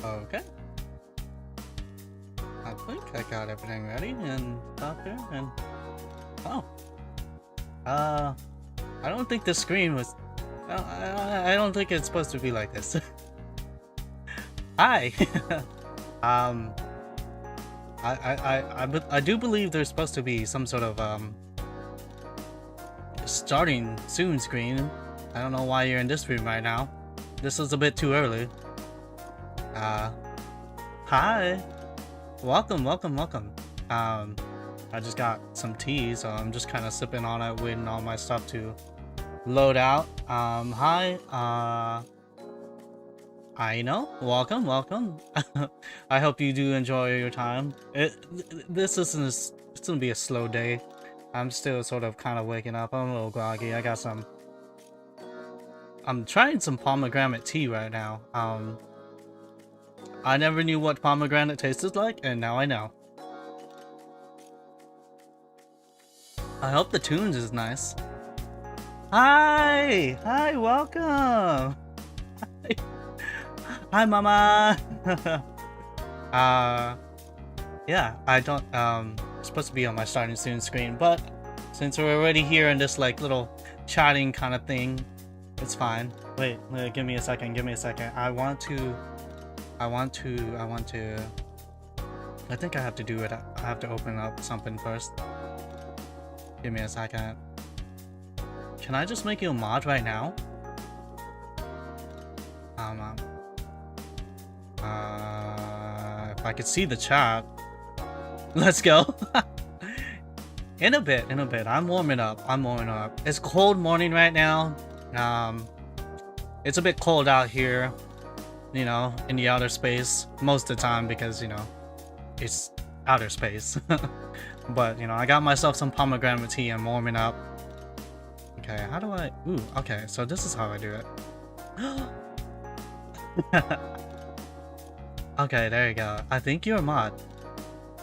Okay. I think I got everything ready and stuff here and oh. I don't think the screen was I don't think it's supposed to be like this. Hi. I do believe there's supposed to be some sort of starting soon screen. I don't know why you're in this room right now. This is a bit too early. Hi. Welcome. I just got some tea, so I'm just kind of sipping on it, waiting on my stuff to load out. Hi. I know. Welcome. I hope you do enjoy your time. This isn't. It's gonna be a slow day. I'm still sort of kind of waking up. I'm a little groggy. I got some. I'm trying some pomegranate tea right now. I never knew what pomegranate tasted like, and now I know. I hope the tunes is nice. Hi, welcome. Hi, mama. Yeah, I don't it's supposed to be on my starting soon screen, but since we're already here in this like little chatting kind of thing, it's fine. Wait, give me a second. I think I have to do it. I have to open up something first. Give me a second. Can I just make you a mod right now? If I could see the chat. Let's go. In a bit. I'm warming up. It's a cold morning right now. It's a bit cold out here, you know, in the outer space most of the time because, you know, it's outer space. But, you know, I got myself some pomegranate tea and warming up. Okay, how do I... Ooh, okay, so this is how I do it. Okay, there you go. I think you're a mod.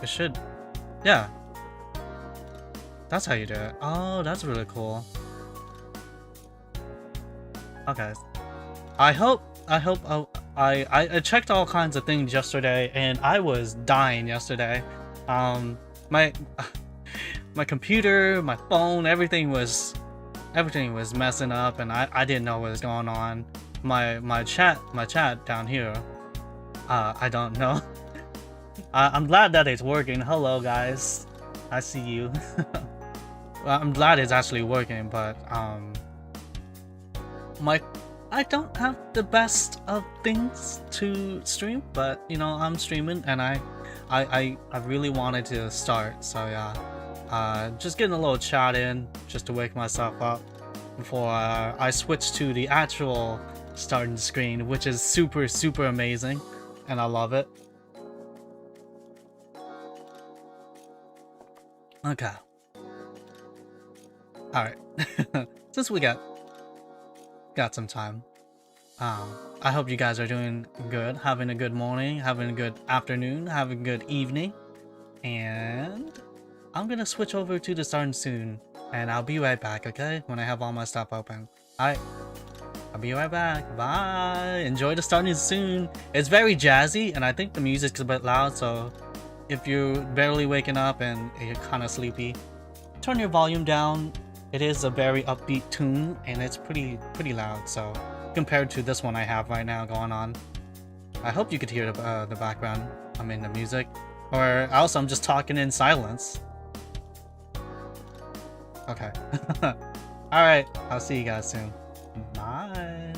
It should... Yeah. That's how you do it. Oh, that's really cool. Okay. I checked all kinds of things yesterday, and I was dying yesterday. My computer, my phone, everything was messing up, and I didn't know what was going on. My chat down here, I don't know. I'm glad that it's working. Hello guys, I see you. Well, I'm glad it's actually working, but I don't have the best of things to stream, but you know, I'm streaming and I really wanted to start, so yeah. Just getting a little chat in just to wake myself up before I switch to the actual starting screen, which is super amazing, and I love it. Okay. Alright. Since we got some time, I hope you guys are doing good, having a good morning, having a good afternoon, having a good evening, and I'm gonna switch over to the starting soon, and I'll be right back, okay? When I have all my stuff open. Alright, I'll be right back. Bye! Enjoy the starting soon. It's very jazzy, and I think the music's a bit loud, so if you're barely waking up and you're kind of sleepy, turn your volume down. It is a very upbeat tune, and it's pretty loud, so compared to this one I have right now going on. I hope you could hear the background, I mean the music, or else I'm just talking in silence. Okay. Alright, I'll see you guys soon. Bye.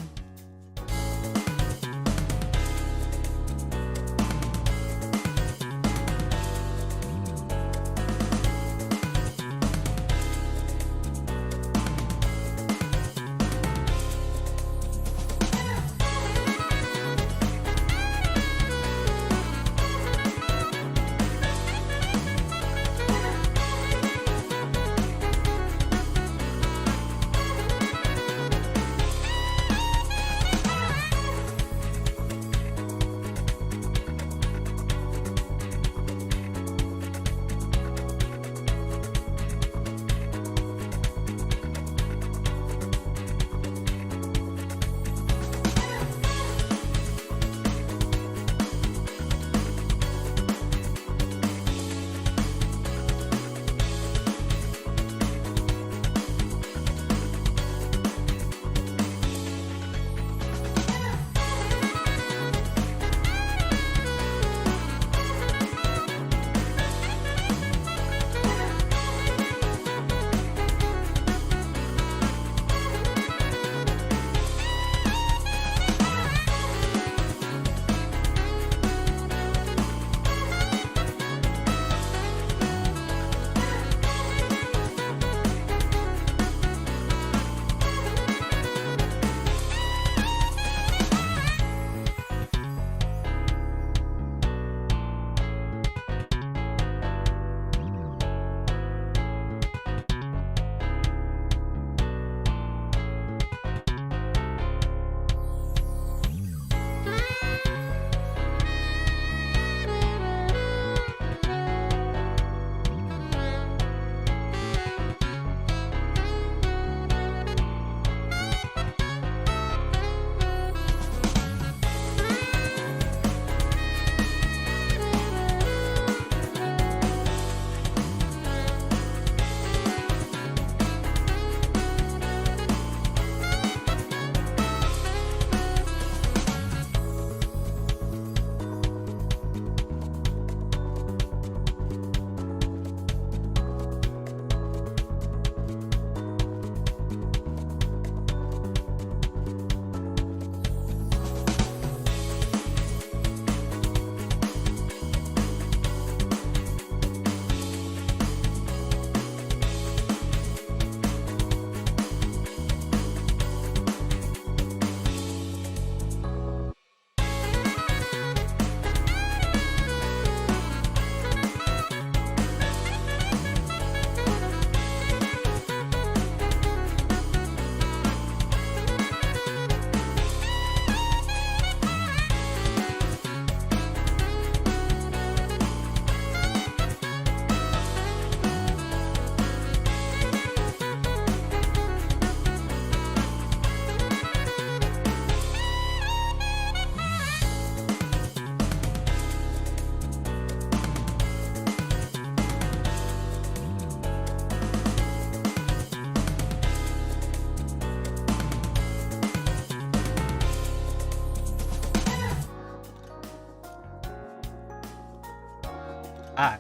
Hi.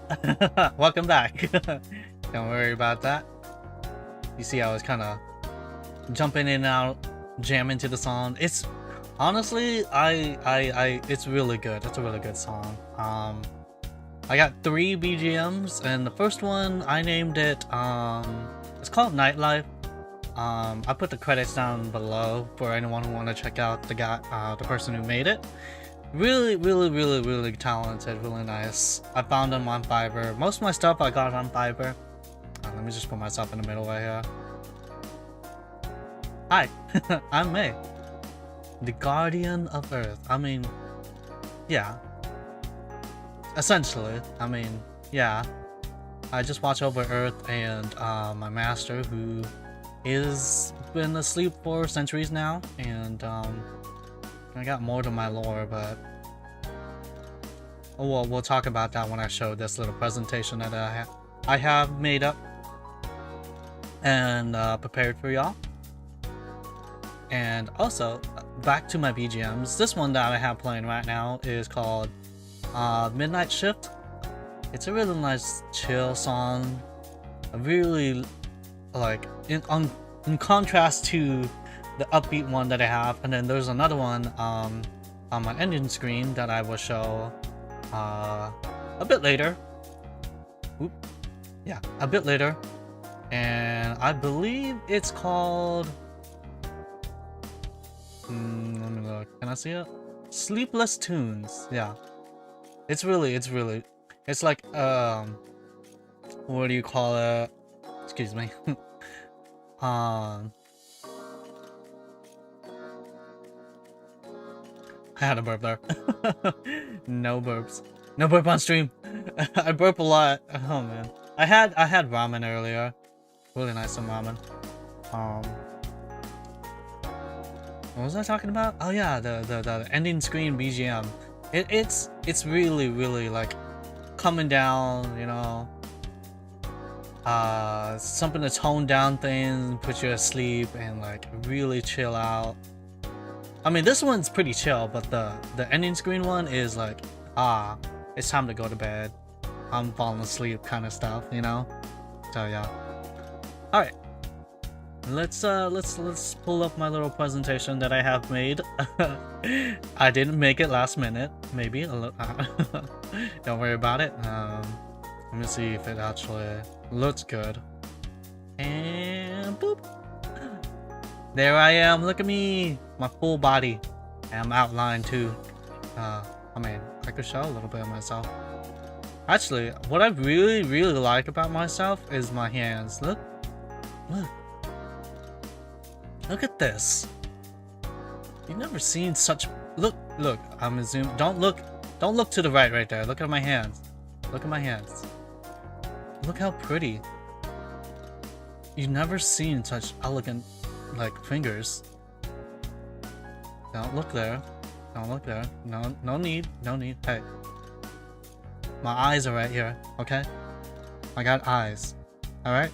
Welcome back. Don't worry about that. You see I was kind of jumping in and out, jamming to the song. It's honestly, it's really good. It's a really good song. I got 3 BGMs, and the first one I named it. It's called Nightlife. I put the credits down below for anyone who want to check out the person who made it. Really talented, really nice. I found him on Fiverr. Most of my stuff I got on Fiverr. Let me just put myself in the middle right here. Hi, I'm May, the Guardian of Earth. I mean, yeah. Essentially, I mean, yeah. I just watch over Earth and my master, who is been asleep for centuries now, and I got more to my lore, but we'll talk about that when I show this little presentation that I have made up and prepared for y'all. And also, back to my BGMs. This one that I have playing right now is called Midnight Shift. It's a really nice chill song. I really like in contrast to the upbeat one that I have, and then there's another one on my ending screen that I will show a bit later. Oop. Yeah, a bit later, and I believe it's called let me look. Can I see it? Sleepless Tunes. Yeah, it's like what do you call it? Excuse me. I had a burp there. No burps. No burp on stream. I burp a lot. Oh man. I had ramen earlier. Really nice some ramen. What was I talking about? Oh yeah, the ending screen BGM. It's really like coming down, you know. Something to tone down things, put you asleep, and like really chill out. I mean, this one's pretty chill, but the ending screen one is like, it's time to go to bed. I'm falling asleep kind of stuff, you know? So yeah. Alright. Let's pull up my little presentation that I have made. I didn't make it last minute, maybe. Don't worry about it. Let me see if it actually looks good. And boop. There I am. Look at me. My full body. And I'm outlined too. I mean, I could show a little bit of myself. Actually, what I really like about myself is my hands. Look. Look at this. You've never seen such. Look. I'm zooming. Don't look to the right there. Look at my hands. Look at my hands. Look how pretty. You've never seen such elegant, like, fingers. Don't look there. Don't look there. No need. Hey. My eyes are right here, okay? I got eyes. Alright?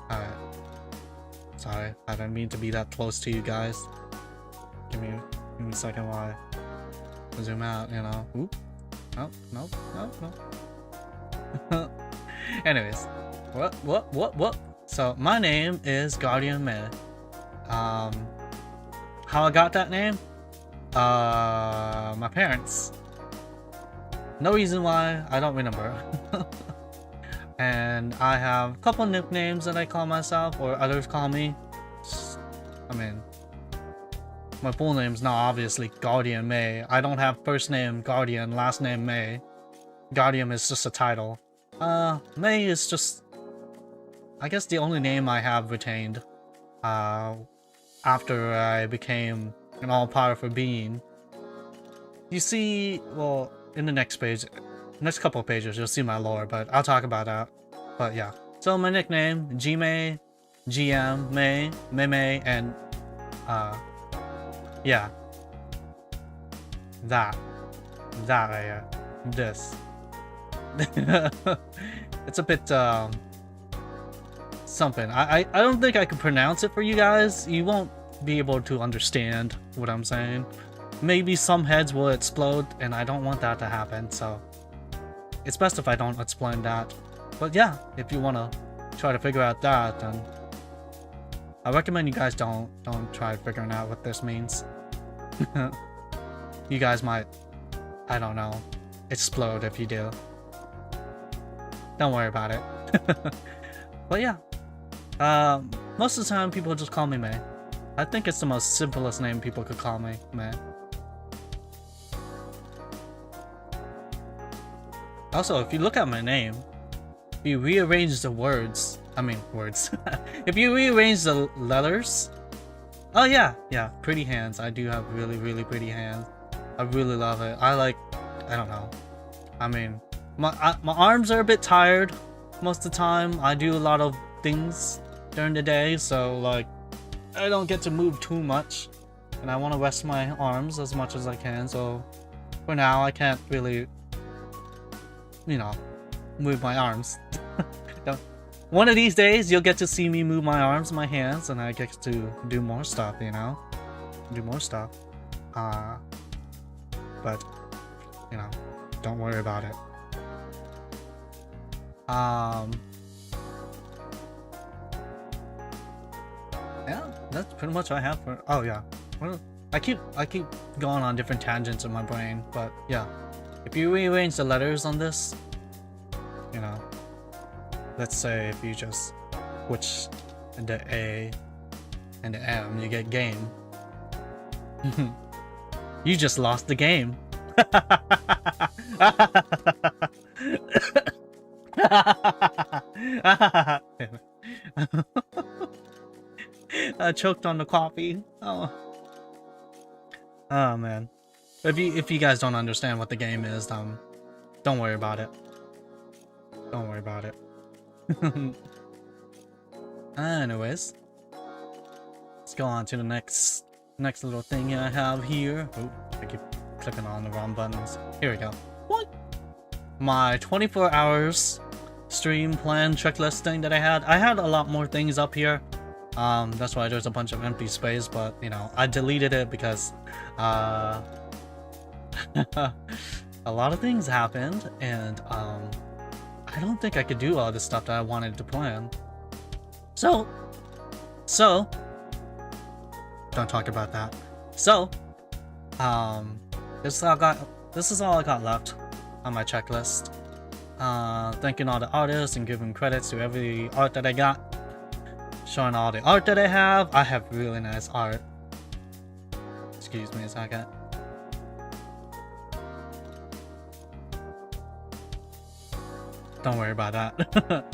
Alright. Sorry, I didn't mean to be that close to you guys. Give me a second while I zoom out, you know. Oop. Nope. Anyways. What? So, my name is Guardian May. How I got that name? My parents. No reason why, I don't remember. And I have a couple nicknames that I call myself, or others call me. I mean, my full name's not obviously Guardian May. I don't have first name Guardian, last name May. Guardian is just a title. May is just, I guess, the only name I have retained. After I became an all-powerful being. You see, well, in the next couple of pages, you'll see my lore, but I'll talk about that. But yeah. So my nickname, G-May, GM, May, and yeah. That right here. This. It's a bit something. I don't think I can pronounce it for you guys. You won't be able to understand what I'm saying. maybe some heads will explode, and I don't want that to happen, so it's best if I don't explain that. But yeah, if you want to try to figure out that, then I recommend you guys don't try figuring out what this means. You guys might, I don't know, explode if you do. Don't worry about it. But yeah, most of the time people just call me May. I think it's the most simplest name people could call me, May. Also, if you look at my name, if you rearrange the words, if you rearrange the letters, oh yeah, pretty hands. I do have really, really pretty hands. I really love it. I don't know. I mean, my arms are a bit tired most of the time. I do a lot of things during the day, so like, I don't get to move too much, and I want to rest my arms as much as I can, so for now I can't really, you know, move my arms. One of these days you'll get to see me move my arms and my hands, and I get to do more stuff, you know? Do more stuff. But, you know, don't worry about it. Yeah, that's pretty much what I have for. Oh yeah, well, I keep going on different tangents in my brain, but yeah, if you rearrange the letters on this, you know, let's say if you just switch the A and the M, you get game. You just lost the game. I choked on the coffee. Oh man. If you guys don't understand what the game is, don't worry about it. Don't worry about it. Anyways, let's go on to the next little thing I have here. Oh, I keep clicking on the wrong buttons. Here we go. What? My 24 hours stream plan checklist thing that I had a lot more things up here. That's why there's a bunch of empty space, but you know, I deleted it because a lot of things happened, and I don't think I could do all the stuff that I wanted to plan. So don't talk about that. So this is all I got left on my checklist. Thanking all the artists and giving credits to every art that I got. Showing all the art that I have. I have really nice art. Excuse me a second. Don't worry about that.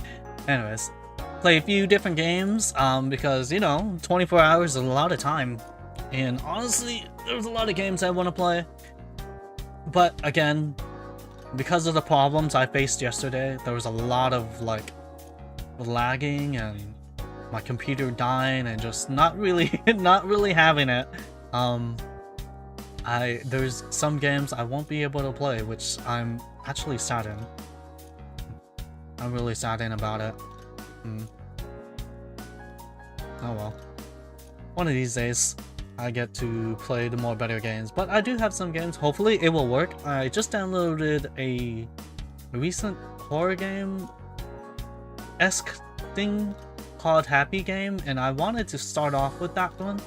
Anyways, play a few different games, because, you know, 24 hours is a lot of time. And honestly, there's a lot of games I want to play. But again, because of the problems I faced yesterday, there was a lot of, like, lagging and my computer dying and just not really having it. There's some games I won't be able to play, which I'm actually saddened. I'm really saddened about it. Oh well. One of these days, I get to play the more better games. But I do have some games. Hopefully it will work. I just downloaded a recent horror game-esque thing called Happy Game, and I wanted to start off with that one.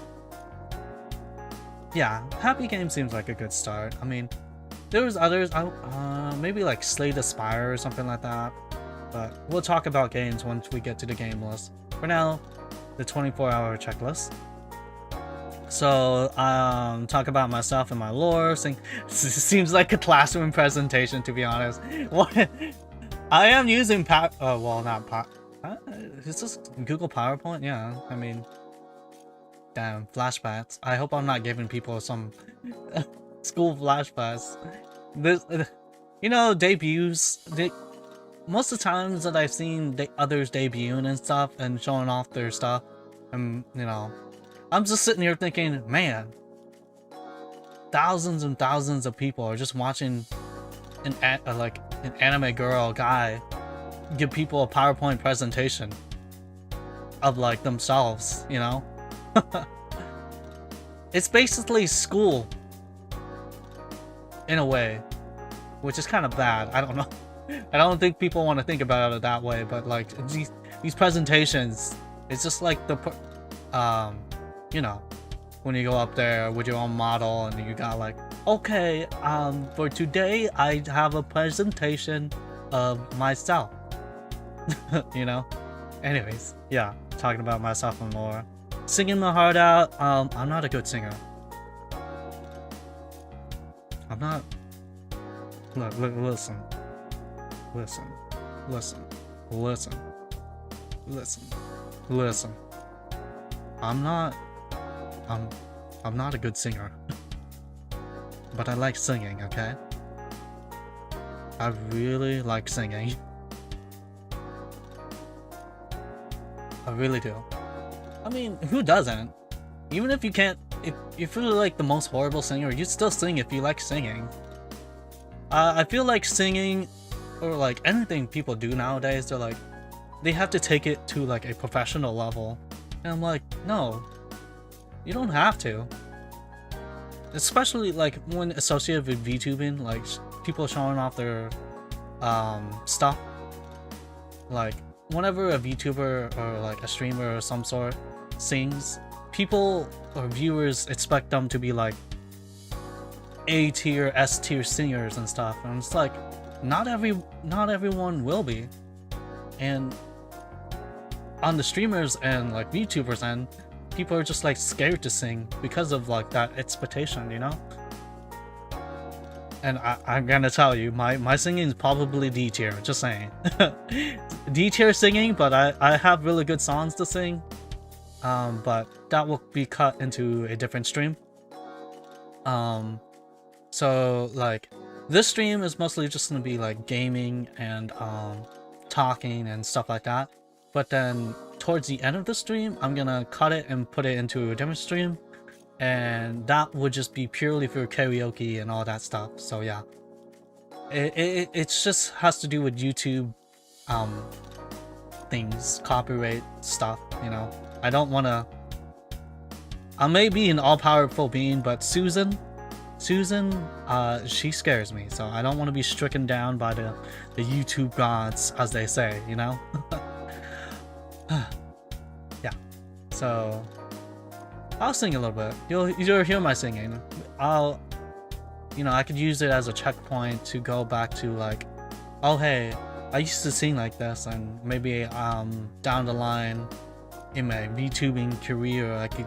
Yeah, Happy Game seems like a good start. I mean, there was others, maybe like Slay the Spire or something like that, but we'll talk about games once we get to the game list. For now, the 24-hour checklist. So, talk about myself and my lore. Seems like a classroom presentation, to be honest. What? I am using is this Google PowerPoint? Yeah, I mean, damn, flashbacks. I hope I'm not giving people some school flashbacks. This, you know, debuts. Most of the times that I've seen others debuting and stuff and showing off their stuff, and you know, I'm just sitting here thinking, man, thousands and thousands of people are just watching an anime girl guy give people a PowerPoint presentation of like themselves, you know. It's basically school in a way, which is kind of bad. I don't know. I don't think people want to think about it that way, but like these presentations, it's just like the you know, when you go up there with your own model and you got like, okay, for today I have a presentation of myself. You know. Anyways, yeah, talking about myself and more, singing my heart out. I'm not a good singer. I'm not. Look, listen. I'm not a good singer. But I like singing, okay? I really like singing. I really do. I mean, who doesn't? Even if you can't, if you're like the most horrible singer, you still sing if you like singing. I feel like singing, or like anything people do nowadays, they're like, they have to take it to like a professional level. And I'm like, no, you don't have to. Especially like when associated with VTubing, like people showing off their stuff. Like whenever a VTuber or like a streamer or some sort sings, people or viewers expect them to be like A tier, S tier singers and stuff, and it's like not everyone will be. And on the streamers and like VTubers end, people are just like scared to sing because of like that expectation, you know? And I'm gonna tell you, my singing is probably D tier, just saying. D tier singing, but I have really good songs to sing. But that will be cut into a different stream. So like this stream is mostly just gonna be like gaming and talking and stuff like that. But then towards the end of the stream, I'm gonna cut it and put it into a different stream. And that would just be purely for karaoke and all that stuff. So yeah, it just has to do with YouTube things, copyright stuff, you know. I don't want to, I may be an all-powerful being, but Susan, she scares me, so I don't want to be stricken down by the YouTube gods, as they say, you know. Yeah, so I'll sing a little bit. You'll hear my singing. I could use it as a checkpoint to go back to like, oh hey, I used to sing like this, and maybe down the line in my VTubing career, I could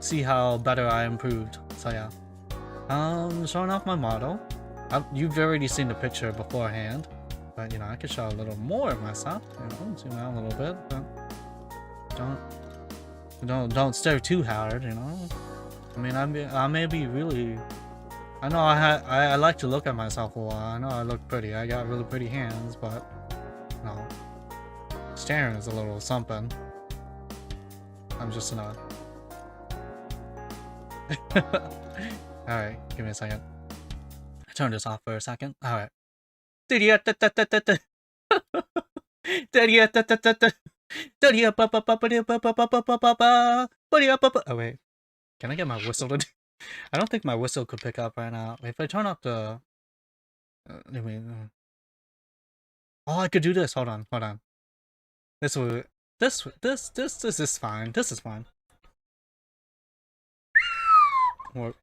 see how better I improved. So yeah, showing off my model. You've already seen the picture beforehand, but you know, I could show a little more of myself. You know, zoom out a little bit, but don't stare too hard, you know. I mean, I may be really, I know I like to look at myself a lot. I know I look pretty. I got really pretty hands, but you know, staring is a little something. I'm just not. Alright, give me a second. Turn this off for a second. Alright. Oh wait, can I get my whistle to do? I don't think my whistle could pick up right now. If I turn off the oh, I could do this. Hold on. This is fine. This is fine. Wait.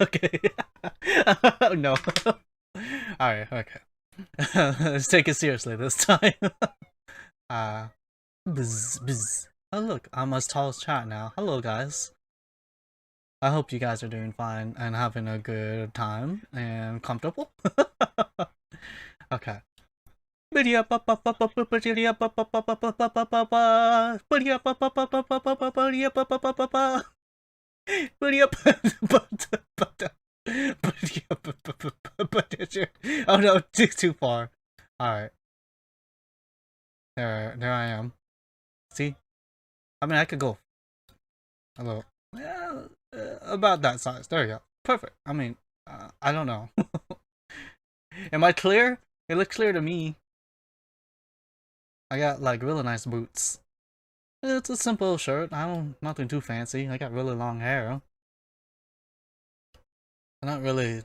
Okay. Oh no. Alright, okay. Let's take it seriously this time. Bzz. Oh look, I'm as tall as chat now. Hello guys. I hope you guys are doing fine and having a good time and comfortable. Okay. Oh no, too far. Alright. There I am. See? I mean, I could go a little, about that size. There you go. Perfect. I mean, I don't know. Am I clear? It looks clear to me. I got like really nice boots. It's a simple shirt. I don't nothing too fancy. I got really long hair. I don't really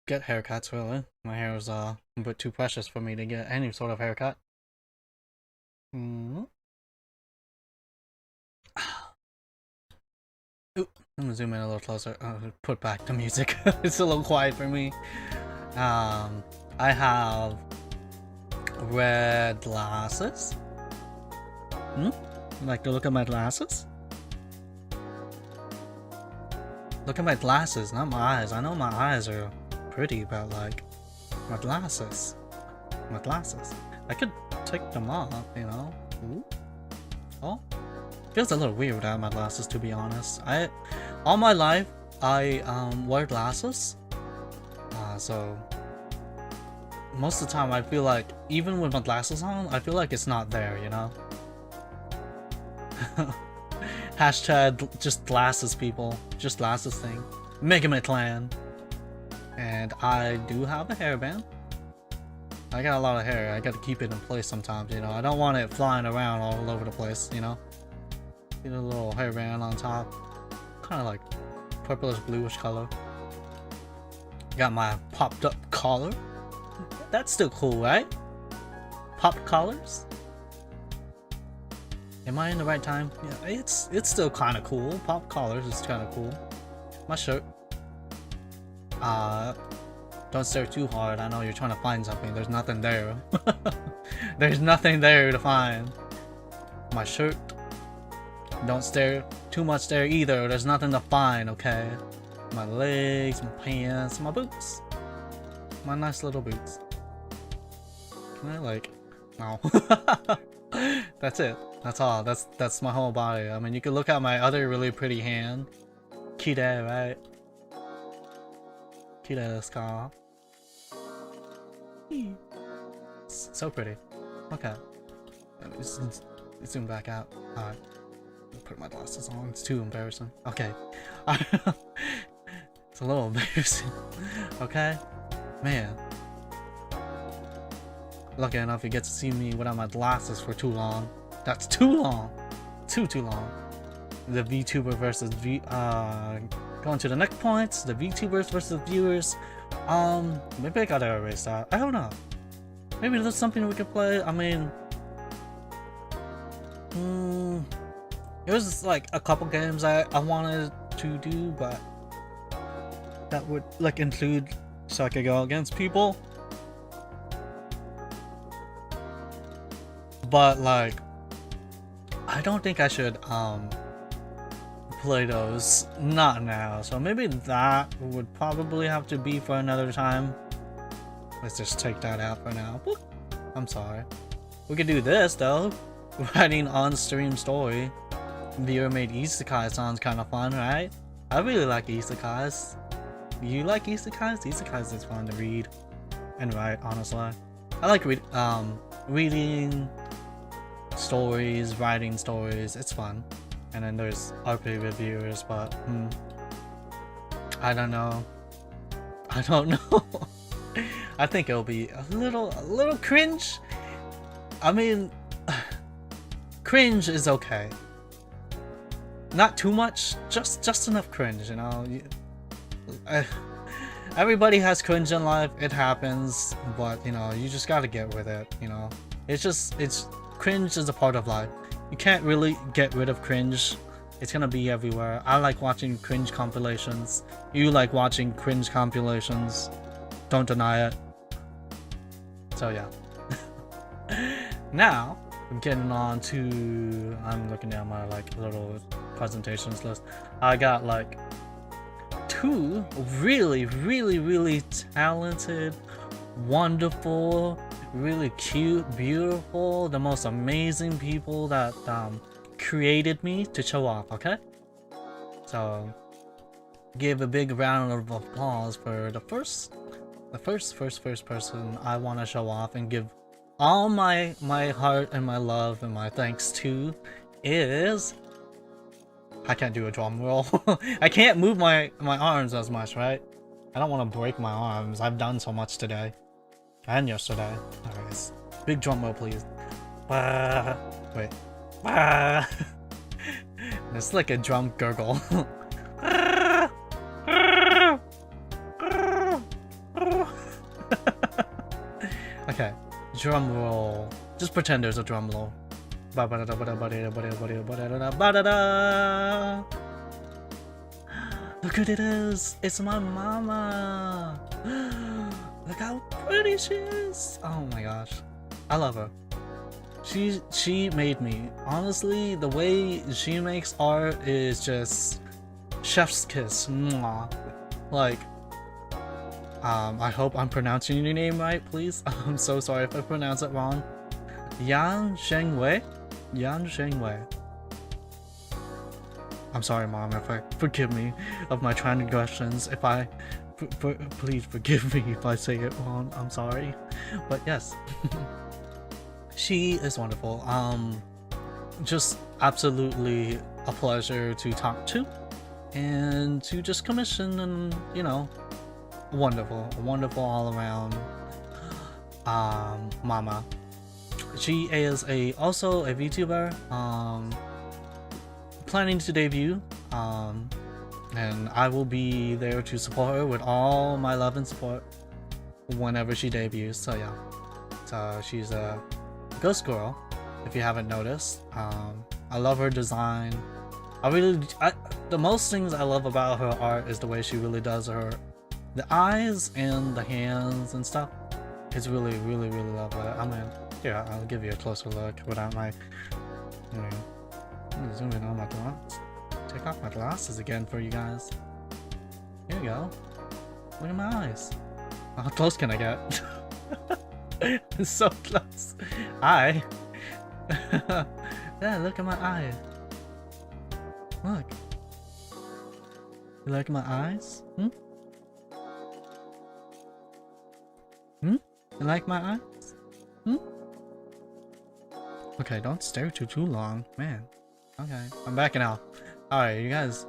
get haircuts really. My hair is a bit too precious for me to get any sort of haircut. Mm. Ooh, I'm gonna zoom in a little closer. Put back the music. It's a little quiet for me. I have red glasses. Like to look at my glasses? Look at my glasses, not my eyes. I know my eyes are pretty, but like my glasses. My glasses. I could take them off, you know? Ooh. Oh. Feels a little weird without my glasses, to be honest. All my life I wear glasses. So most of the time I feel like even with my glasses on, I feel like it's not there, you know? Hashtag just glasses people. Just glasses thing. Mega Man Clan. And I do have a hairband. I got a lot of hair. I gotta keep it in place sometimes, you know? I don't want it flying around all over the place, you know? Get a little hairband on top. Kind of like purplish bluish color. Got my popped up collar. That's still cool, right? Pop collars? Am I in the right time? Yeah, it's still kind of cool. Pop collars is kind of cool. My shirt. Don't stare too hard. I know you're trying to find something. There's nothing there. There's nothing there to find. My shirt. Don't stare too much there either. There's nothing to find, okay? My legs, my pants, my boots. My nice little boots. Can I like... No. That's it. That's all. That's my whole body. I mean, you can look at my other really pretty hand. Cute, right? Cute scarf. So pretty. Okay. Let me zoom back out. Alright. Put my glasses on. It's too embarrassing. Okay. It's a little embarrassing. Okay? Man. Lucky enough you get to see me without my glasses for too long. That's too long. Too long. The VTuber versus going to the next points, the VTubers versus viewers. Maybe I gotta erase that. I don't know. Maybe there's something we could play. I mean, there's like a couple games I wanted to do, but that would like include so I could go against people. But like, I don't think I should play those, not now. So maybe that would probably have to be for another time. Let's just take that out for now. I'm sorry. We could do this though. Writing on stream story. Viewer made isekai sounds kind of fun, right? I really like isekais. You like isekais? Isekais is fun to read and write, honestly. I like reading stories, writing stories. It's fun. And then there's RP reviewers, but I don't know. I don't know. I think it'll be a little cringe. I mean, cringe is okay. Not too much, just enough cringe, you know. Everybody has cringe in life. It happens, but you know, you just gotta get with it. You know, it's cringe is a part of life. You can't really get rid of cringe. It's gonna be everywhere. I like watching cringe compilations. You like watching cringe compilations. Don't deny it. So yeah. Now, I'm getting on to... I'm looking at my like little presentations list. I got like 2 really talented, wonderful, really cute, beautiful, the most amazing people that created me to show off, okay? So give a big round of applause for the first person I want to show off and give all my heart and my love and my thanks to is... I can't do a drum roll. I can't move my arms as much, right? I don't want to break my arms. I've done so much today. And yesterday. Alright. Big drum roll, please. Wait. It's like a drum gurgle. Okay. Drum roll. Just pretend there's a drum roll. Look who it is! It's my mama! Look how pretty she is! Oh my gosh. I love her. She made me. Honestly, the way she makes art is just chef's kiss. Mwah. Like, I hope I'm pronouncing your name right, please. I'm so sorry if I pronounce it wrong. Yan Shengwei? Yan Shengwei. I'm sorry, Mom, if I forgive me of my transgressions. If I, please forgive me if I say it wrong. I'm sorry, but yes, she is wonderful. Just absolutely a pleasure to talk to, and to just commission, and you know, wonderful all around. Mama. She is also a VTuber. Planning to debut, and I will be there to support her with all my love and support whenever she debuts. So yeah, so she's a ghost girl, if you haven't noticed. I love her design. The most things I love about her art is the way she really does the eyes and the hands and stuff. It's really lovely. I mean, yeah, I'll give you a closer look without my, you know, zoom in on my glasses. Take off my glasses again for you guys. Here we go. Look at my eyes. How close can I get? It's so close. Eye. Yeah, look at my eye. Look. You like my eyes? You like my eyes? Okay, don't stare too long, man. Okay, I'm backing out. Alright, you guys.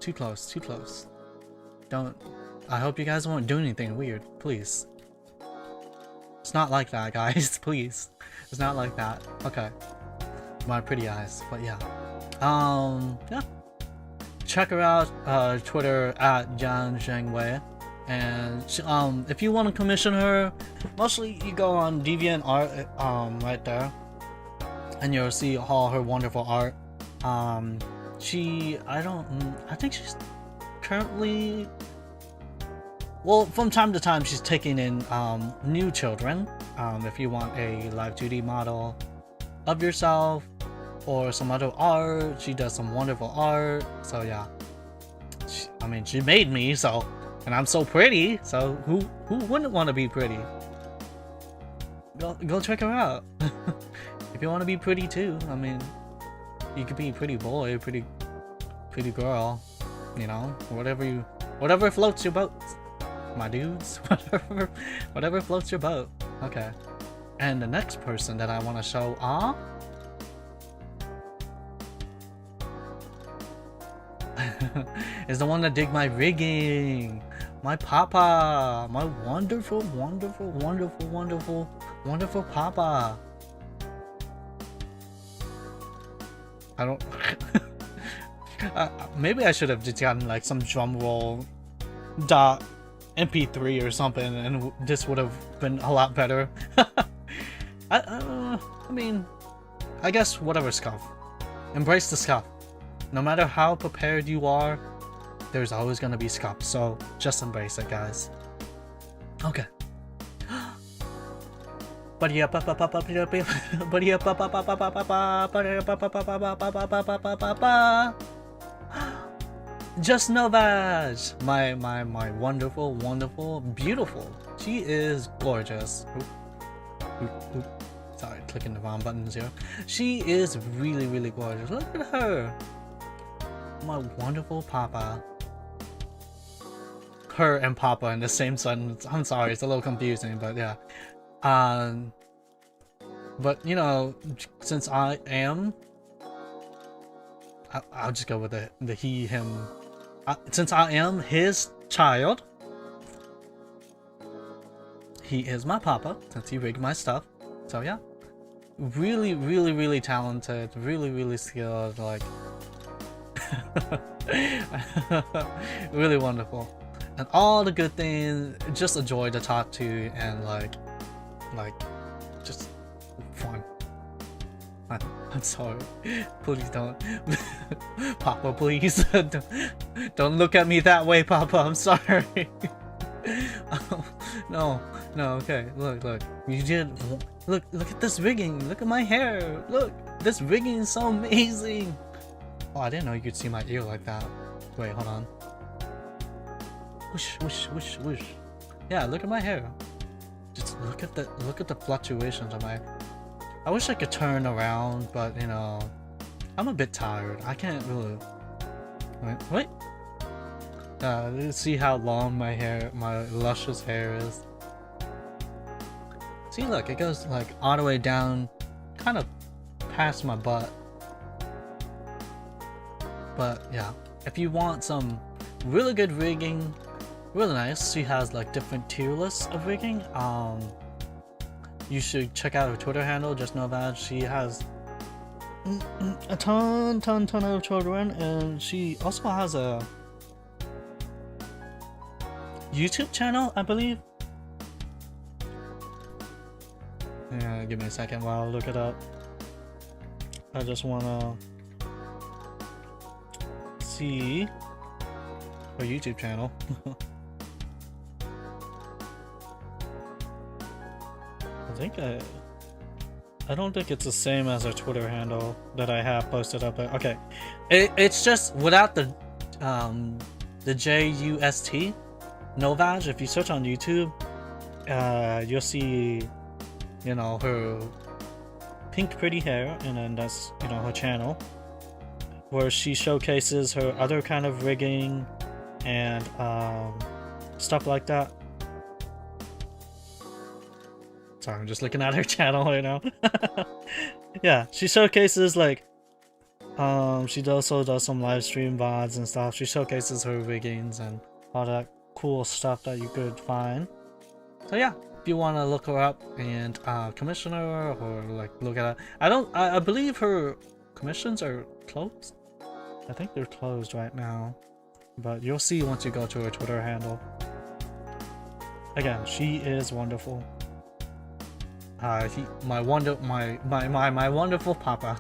Too close. Don't. I hope you guys won't do anything weird, please. It's not like that, guys, please. It's not like that. Okay. My pretty eyes, but yeah. Yeah. Check her out, Twitter at Jan Zhengwei. And if you want to commission her, mostly you go on DeviantArt, right there, and you'll see all her wonderful art. I think she's currently, well, from time to time she's taking in new children. If you want a live 2D model of yourself or some other art, she does some wonderful art. So yeah, she made me, so. And I'm so pretty, so who wouldn't want to be pretty? Go check her out. If you want to be pretty too, I mean, you could be pretty boy, pretty girl, you know, whatever floats your boat, my dudes. Whatever floats your boat. Okay. And the next person that I want to show off is the one that dig my rigging. My papa, my wonderful papa. I don't. Maybe I should have just gotten like some drumroll .mp3 or something, and this would have been a lot better. I mean, I guess whatever, scuff. Embrace the scuff. No matter how prepared you are, there's always gonna be scuff, so just embrace it, guys. Okay. Just know that my wonderful, beautiful. She is gorgeous. Sorry, clicking the wrong buttons here. She is really gorgeous. Look at her. My wonderful papa. Her and papa in the same sentence. I'm sorry, it's a little confusing, but yeah. But you know, since I am, I'll just go with the he, him since I am his child, he is my papa since he rigged my stuff. So yeah, really, really, really talented, really, really skilled, like really wonderful, and all the good things. Just a joy to talk to, and like just fun. I'm sorry. Please don't. Papa, please. Don't look at me that way, Papa. I'm sorry. No, okay. Look. You did. Look at this rigging. Look at my hair. Look. This rigging is so amazing. Oh, I didn't know you could see my ear like that. Wait, hold on. Whoosh, whoosh, whoosh, whoosh. Yeah, look at my hair. Just look at the fluctuations of my. I wish I could turn around, but you know, I'm a bit tired. I can't really. Wait. Let's see how long my luscious hair is. See, look, it goes like all the way down, kind of past my butt. But yeah, if you want some really good rigging, really nice. She has like different tier lists of rigging. You should check out her Twitter handle. Just know that she has a ton of children, and she also has a YouTube channel, I believe. Yeah, give me a second while I look it up. I just wanna see her YouTube channel. I don't think it's the same as her Twitter handle that I have posted up there. Okay, it's just without the JUST, Novage. If you search on YouTube, you'll see, you know, her pink pretty hair, and then that's, you know, her channel where she showcases her other kind of rigging and stuff like that. Sorry, I'm just looking at her channel right now. Yeah, she showcases like she also does some live stream VODs and stuff. She showcases her riggings and all that cool stuff that you could find. So yeah, if you want to look her up and commission her, or like look at her. I believe her commissions are closed. I think they're closed right now, but you'll see once you go to her Twitter handle. Again, she is wonderful. My wonderful papa.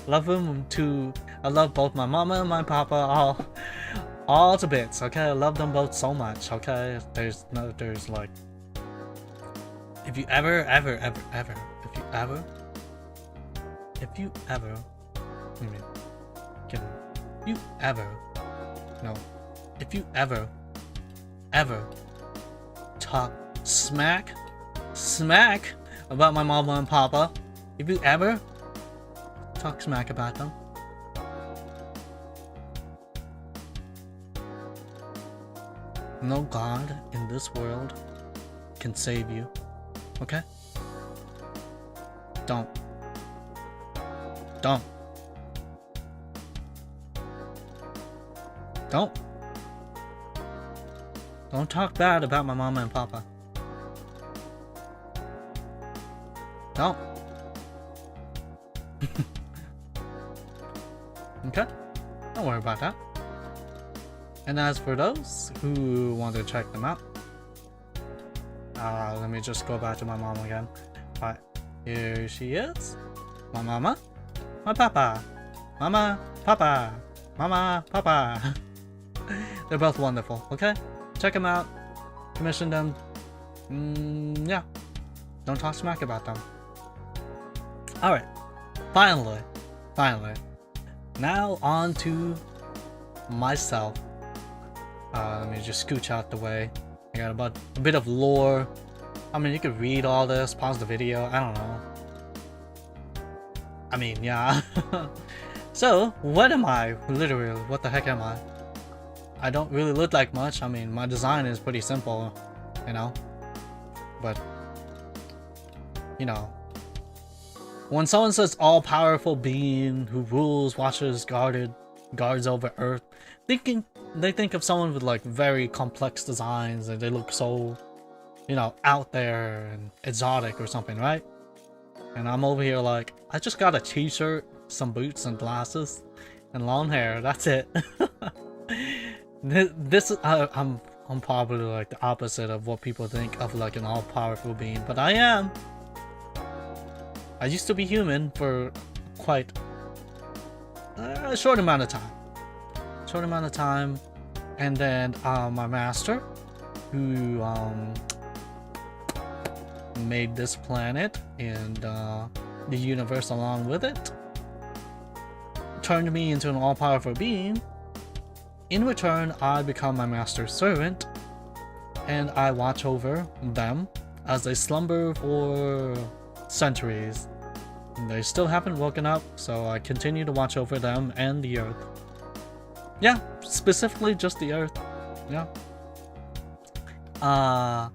Love him too. I love both my mama and my papa all to bits. Okay, I love them both so much. Okay, there's like, if you ever, wait a minute. If you ever talk smack about my mama and papa, if you ever talk smack about them, no God in this world can save you. Okay? Don't talk bad about my mama and papa. Don't. Okay? Don't worry about that. And as for those who want to check them out, let me just go back to my mom again. Alright, here she is. My mama, my papa. Mama, papa. Mama, papa. They're both wonderful, okay? Check them out. Commission them. Yeah. Don't talk smack about them. Alright. Finally. Now on to myself. Let me just scooch out the way. I got about a bit of lore. I mean, you could read all this, pause the video, I don't know. I mean, yeah. So, what am I? Literally, what the heck am I? I don't really look like much. I mean, my design is pretty simple, you know. But, you know, when someone says all-powerful being who rules, watches, guarded, guards over Earth. They think of someone with like very complex designs and they look so, you know, out there and exotic or something, right? And I'm over here like, I just got a t-shirt, some boots and glasses, and long hair. That's it. I'm probably like the opposite of what people think of like an all-powerful being, but I am. I used to be human for quite a short amount of time. And then my master, who made this planet and the universe along with it, turned me into an all-powerful being. In return, I become my master's servant, and I watch over them as they slumber for centuries. And they still haven't woken up, so I continue to watch over them and the Earth. Yeah, specifically just the Earth. Yeah. I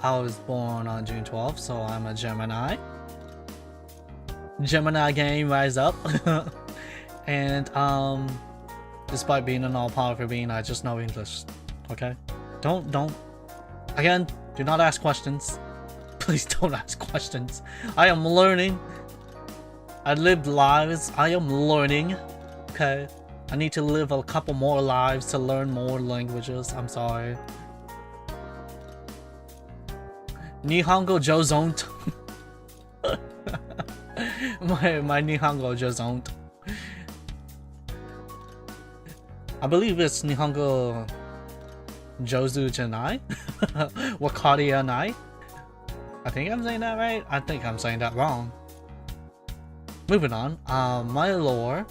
was born on June 12th, so I'm a Gemini. Gemini gang, rise up. And despite being an all-powerful being, I just know English. Okay? Again, do not ask questions. Please don't ask questions. I am learning. I lived lives. I am learning. Okay? I need to live a couple more lives to learn more languages. I'm sorry. Nihongo jozont. my Nihongo jozont. I believe it's Nihongo Jozu Janai? Wakari Anai? I think I'm saying that right? I think I'm saying that wrong. Moving on. My lore.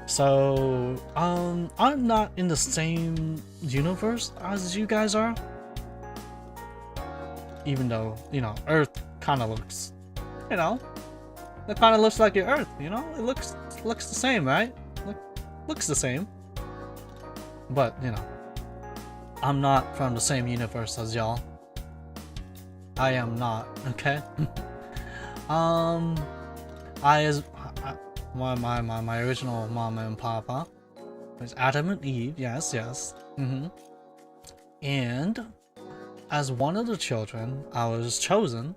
So, I'm not in the same universe as you guys are. Even though, you know, Earth kind of looks, you know, it kind of looks like your Earth, you know? It looks the same, right? Looks the same. But, you know, I'm not from the same universe as y'all. I am not, okay? My original mama and papa was Adam and Eve, yes. And as one of the children, I was chosen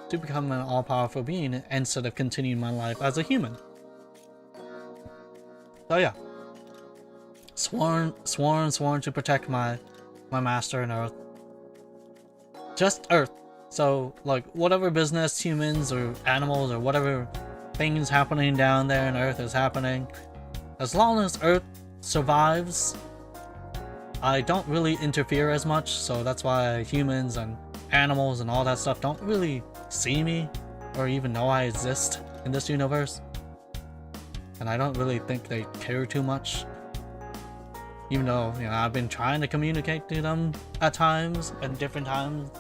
to become an all-powerful being instead of continuing my life as a human. So yeah. Sworn to protect my master and Earth. Just Earth. So, like, whatever business humans or animals or whatever things happening down there in Earth is happening, as long as Earth survives, I don't really interfere as much, so that's why humans and animals and all that stuff don't really see me or even know I exist in this universe. And I don't really think they care too much. Even though, you know, I've been trying to communicate to them at times, at different times,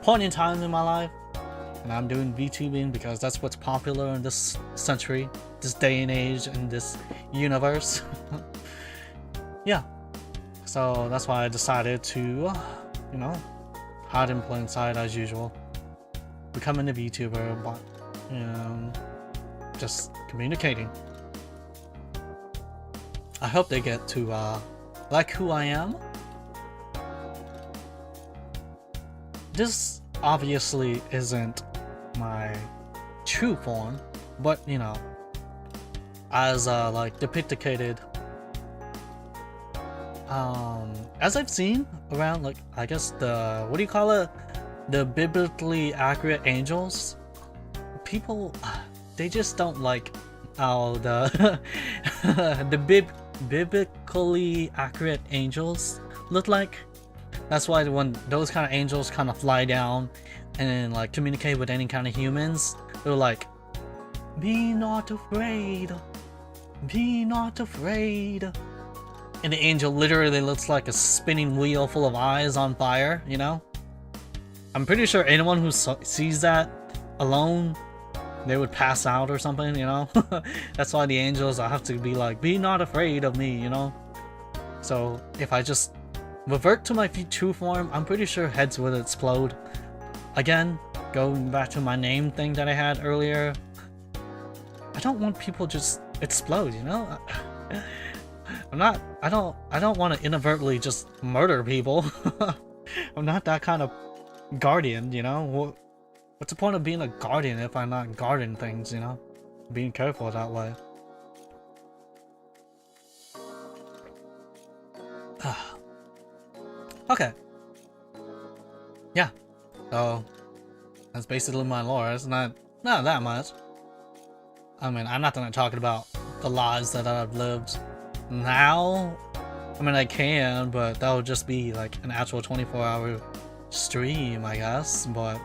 point in time in my life. And I'm doing VTubing because that's what's popular in this century, this day and age, in this universe. Yeah. So that's why I decided to, you know, hide in plain sight as usual. Becoming a VTuber, but, you know, just communicating. I hope they get to, like who I am. This obviously isn't my true form, but you know, as like depicted, as I've seen around, like, I guess the, what do you call it, the biblically accurate angels, people, they just don't like how the the biblically accurate angels look like. That's why when those kind of angels kind of fly down and like communicate with any kind of humans, they're like, be not afraid, be not afraid. And the angel literally looks like a spinning wheel full of eyes on fire, you know? I'm pretty sure anyone who sees that alone, they would pass out or something, you know? That's why the angels, I have to be like, be not afraid of me, you know? So if I just revert to my true form, I'm pretty sure heads would explode. Again, going back to my name thing that I had earlier, I don't want people just explode, you know? I don't want to inadvertently just murder people. I'm not that kind of guardian, you know? What's the point of being a guardian if I'm not guarding things, you know? Being careful that way. Okay. Yeah. So that's basically my lore. It's not that much. I mean, I'm not gonna talk about the lives that I've lived now. I mean, I can, but that would just be like an actual 24-hour stream, I guess. But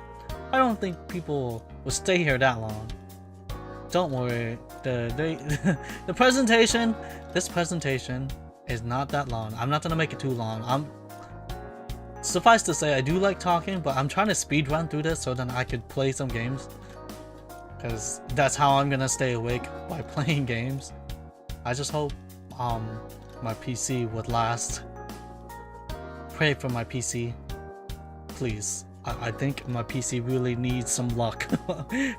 I don't think people will stay here that long. Don't worry. The presentation, this presentation is not that long. I'm not gonna make it too long. Suffice to say, I do like talking, but I'm trying to speed run through this so then I could play some games. Because that's how I'm gonna stay awake, by playing games. I just hope my PC would last. Pray for my PC, please. I think my PC really needs some luck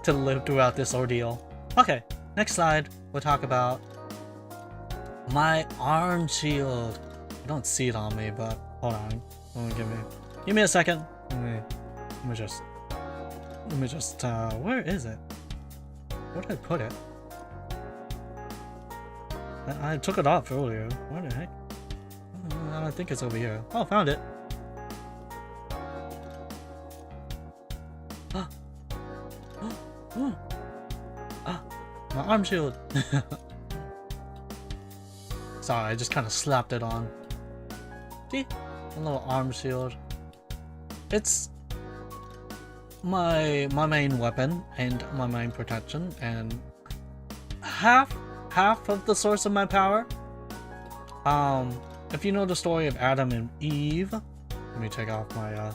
to live throughout this ordeal. Okay, next slide, we'll talk about my arm shield. I don't see it on me, but hold on. Give me a second. Let me just where is it? Where did I put it? I took it off earlier. Where the heck? I don't think it's over here. Oh, found it. My arm shield. Sorry, I just kind of slapped it on. See? A little arm shield. It's my main weapon and my main protection, and half of the source of my power. If you know the story of Adam and Eve, let me take off my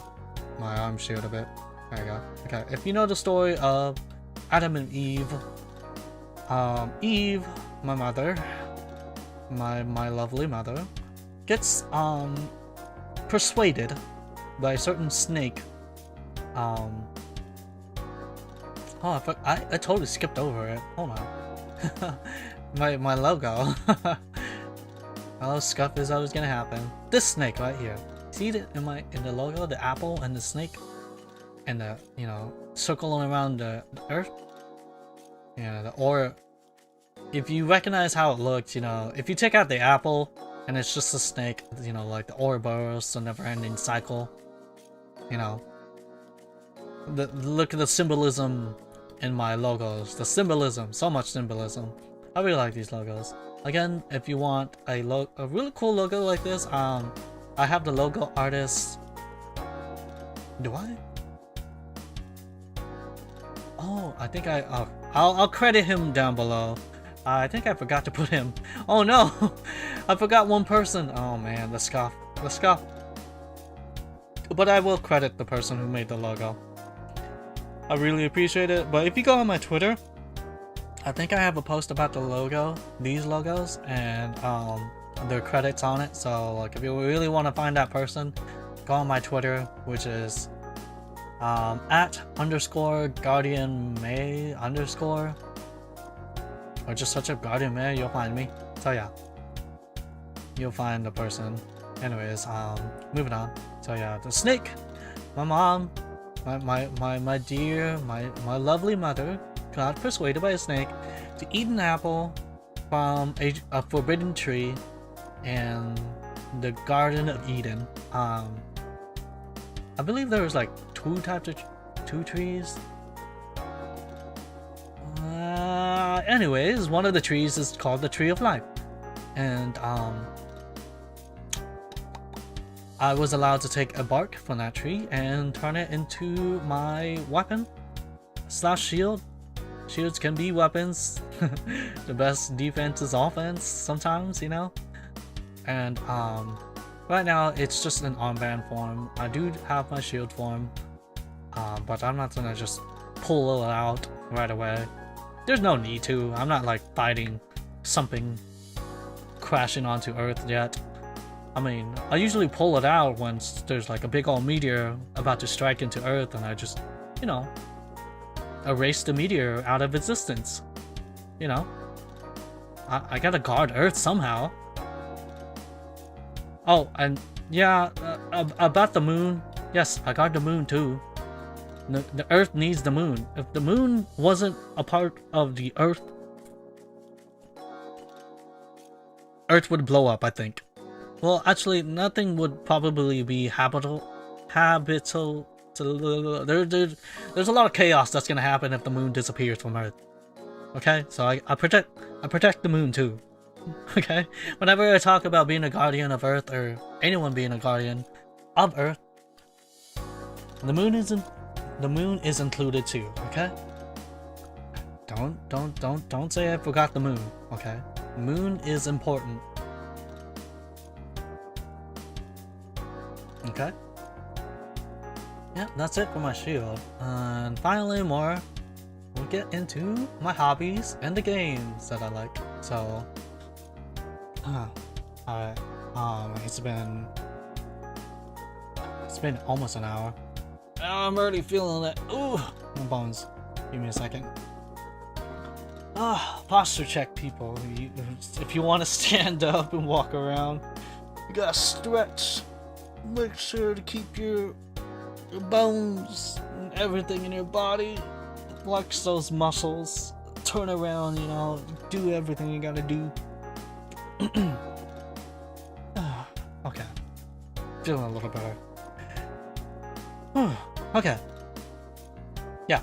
my arm shield a bit. There you go. Okay, if you know the story of Adam and Eve, Eve, my mother, my lovely mother, gets persuaded by a certain snake. Oh, I totally skipped over it. Hold on. my logo. Oh, scuff is always gonna happen. This snake right here. See it in the logo, the apple and the snake, and the circle around the earth. Yeah, or if you recognize how it looks, if you take out the apple and it's just a snake, like the Ouroboros, the never-ending cycle. Look at the symbolism in my logos. The symbolism, so much symbolism. I really like these logos. Again, if you want a really cool logo like this, I have the logo artist. Do I? Oh, I think I'll credit him down below. I think I forgot to put him. Oh no, I forgot one person. Oh man, the scuff. But I will credit the person who made the logo. I really appreciate it. But if you go on my Twitter, I think I have a post about the logo, these logos, and their credits on it. So like, if you really want to find that person, go on my Twitter, which is @_GuardianMay_ or just search up Guardian May, you'll find me. So yeah, you'll find the person. Anyways, moving on. So yeah, the snake. My mom, my dear, my lovely mother got persuaded by a snake to eat an apple from a forbidden tree in the Garden of Eden. I believe there was like two trees. Anyways, one of the trees is called the Tree of Life, and I was allowed to take a bark from that tree and turn it into my weapon / shield. Shields can be weapons. The best defense is offense sometimes, and right now it's just an armband form. I do have my shield form, but I'm not gonna just pull it out right away. There's no need to. I'm not like fighting something crashing onto Earth yet. I mean, I usually pull it out when there's like a big old meteor about to strike into Earth, and I just, erase the meteor out of existence. I gotta guard Earth somehow. Oh, and yeah, about the moon. Yes, I guard the moon too. The Earth needs the moon. If the moon wasn't a part of the Earth, Earth would blow up, I think. Well, actually, nothing would probably be habitable. There's a lot of chaos that's gonna happen if the moon disappears from Earth. Okay, so I protect the moon too. Okay, whenever I talk about being a guardian of Earth or anyone being a guardian of Earth, the moon is included too. Okay, don't say I forgot the moon. Okay, the moon is important. Okay. Yeah, that's it for my shield. And finally, we'll get into my hobbies and the games that I like. So, alright. It's been almost an hour. I'm already feeling it. Ooh, my bones. Give me a second. Posture check, people. If you want to stand up and walk around, you gotta stretch. Make sure to keep your bones and everything in your body, flex those muscles, turn around, you know, do everything you gotta do. Okay, feeling a little better. Okay, yeah,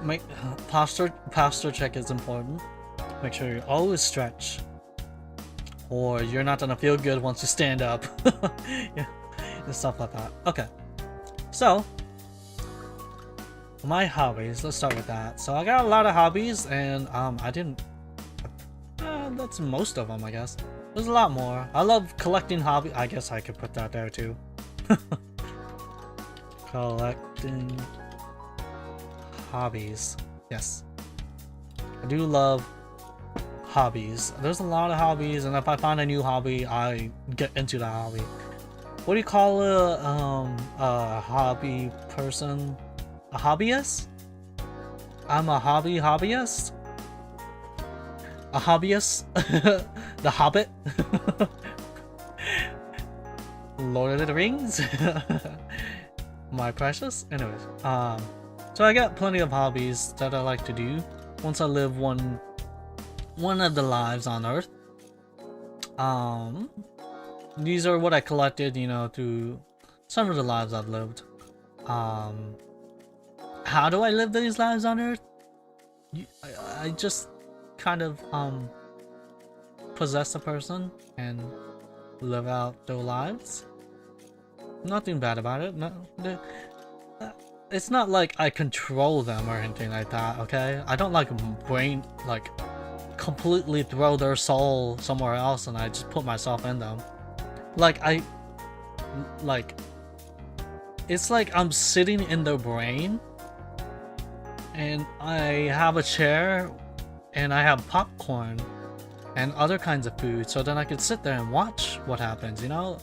make posture check is important. Make sure you always stretch, or you're not gonna feel good once you stand up. Yeah, and stuff like that. Okay. So, my hobbies, let's start with that. So I got a lot of hobbies, and that's most of them, I guess. There's a lot more. I love collecting hobbies. I guess I could put that there too. Collecting hobbies. Yes. I do love hobbies. There's a lot of hobbies, and if I find a new hobby, I get into that hobby. What do you call a hobby person? A hobbyist? I'm a hobbyist? A hobbyist? The Hobbit? Lord of the Rings? My precious? Anyways, so I got plenty of hobbies that I like to do once I live one of the lives on Earth. These are what I collected, you know, through some of the lives I've lived. How do I live these lives on Earth? I just kind of possess a person and live out their lives. Nothing bad about it. No, it's not like I control them or anything like that. Okay, I don't completely throw their soul somewhere else and I just put myself in them. It's like I'm sitting in their brain and I have a chair and I have popcorn and other kinds of food, so then I could sit there and watch what happens, you know,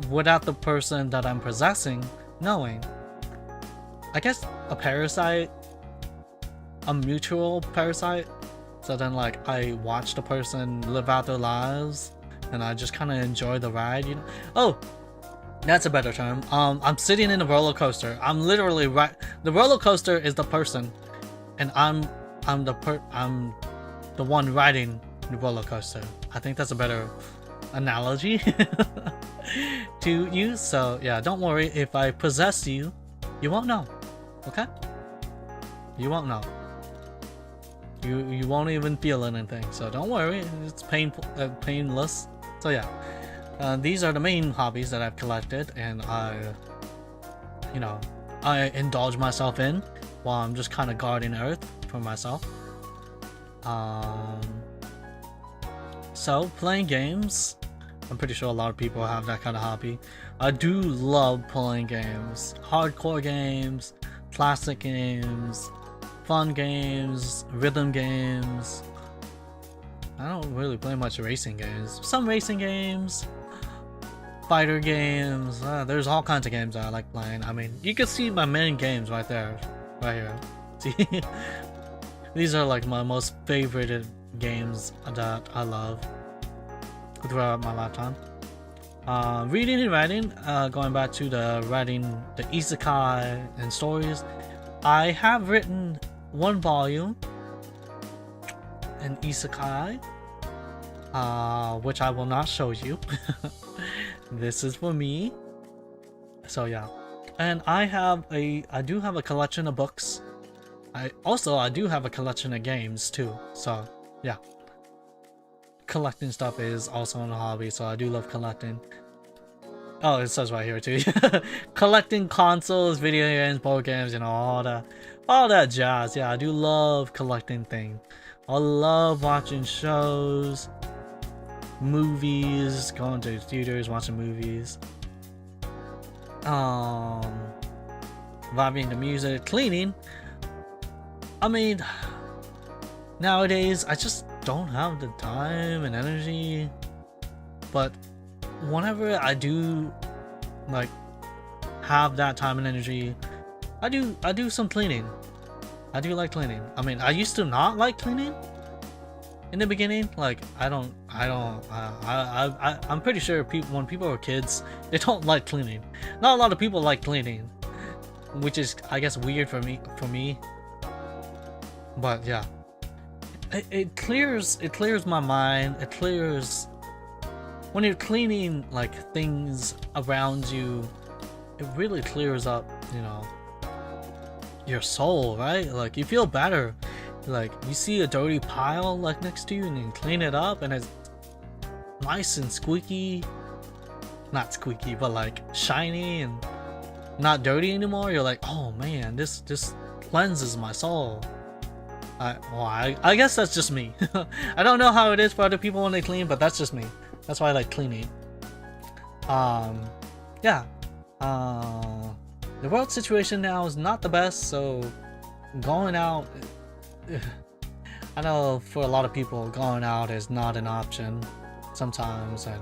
without the person that I'm possessing knowing. I guess a parasite, a mutual parasite, so then like I watch the person live out their lives and I just kind of enjoy the ride, you know. Oh, that's a better term. I'm sitting in a roller coaster. I'm literally the roller coaster is the person, and I'm the one riding the roller coaster. I think that's a better analogy to use. So yeah, don't worry, if I possess you, you won't know. Okay? You won't know. You won't even feel anything. So don't worry, it's painless. So yeah, these are the main hobbies that I've collected, and I indulge myself in while I'm just kind of guarding Earth for myself. So playing games, I'm pretty sure a lot of people have that kind of hobby. I do love playing games, hardcore games, classic games, fun games, rhythm games. I don't really play much racing games. Some racing games, fighter games. There's all kinds of games that I like playing. I mean, you can see my main games right there, right here. See, these are like my most favorited games that I love throughout my lifetime. Reading and writing, going back to the writing, the isekai and stories, I have written one volume, an isekai, which I will not show you. This is for me. So yeah, and I do have a collection of books. I do have a collection of games too. So yeah, collecting stuff is also a hobby, so I do love collecting. Oh, it says right here too. Collecting consoles, video games, board games, you know, all that jazz. Yeah, I do love collecting things. I love watching shows, movies, going to theaters, watching movies. Vibing to music, cleaning. I mean, nowadays I just don't have the time and energy, but whenever I do like have that time and energy, I do some cleaning. I do like cleaning. I mean, I used to not like cleaning in the beginning. Like I'm pretty sure when people are kids, they don't like cleaning. Not a lot of people like cleaning, which is, I guess, weird for me. But yeah, it clears my mind. It clears when you're cleaning like things around you. It really clears up, you know, your soul, right? Like you feel better. Like you see a dirty pile like next to you and you clean it up and it's nice and squeaky. Not squeaky, but like shiny and not dirty anymore. You're like, oh man, this cleanses my soul. I guess that's just me. I don't know how it is for other people when they clean, but that's just me. That's why I like cleaning. Yeah. The world situation now is not the best, so going out, I know for a lot of people going out is not an option sometimes, and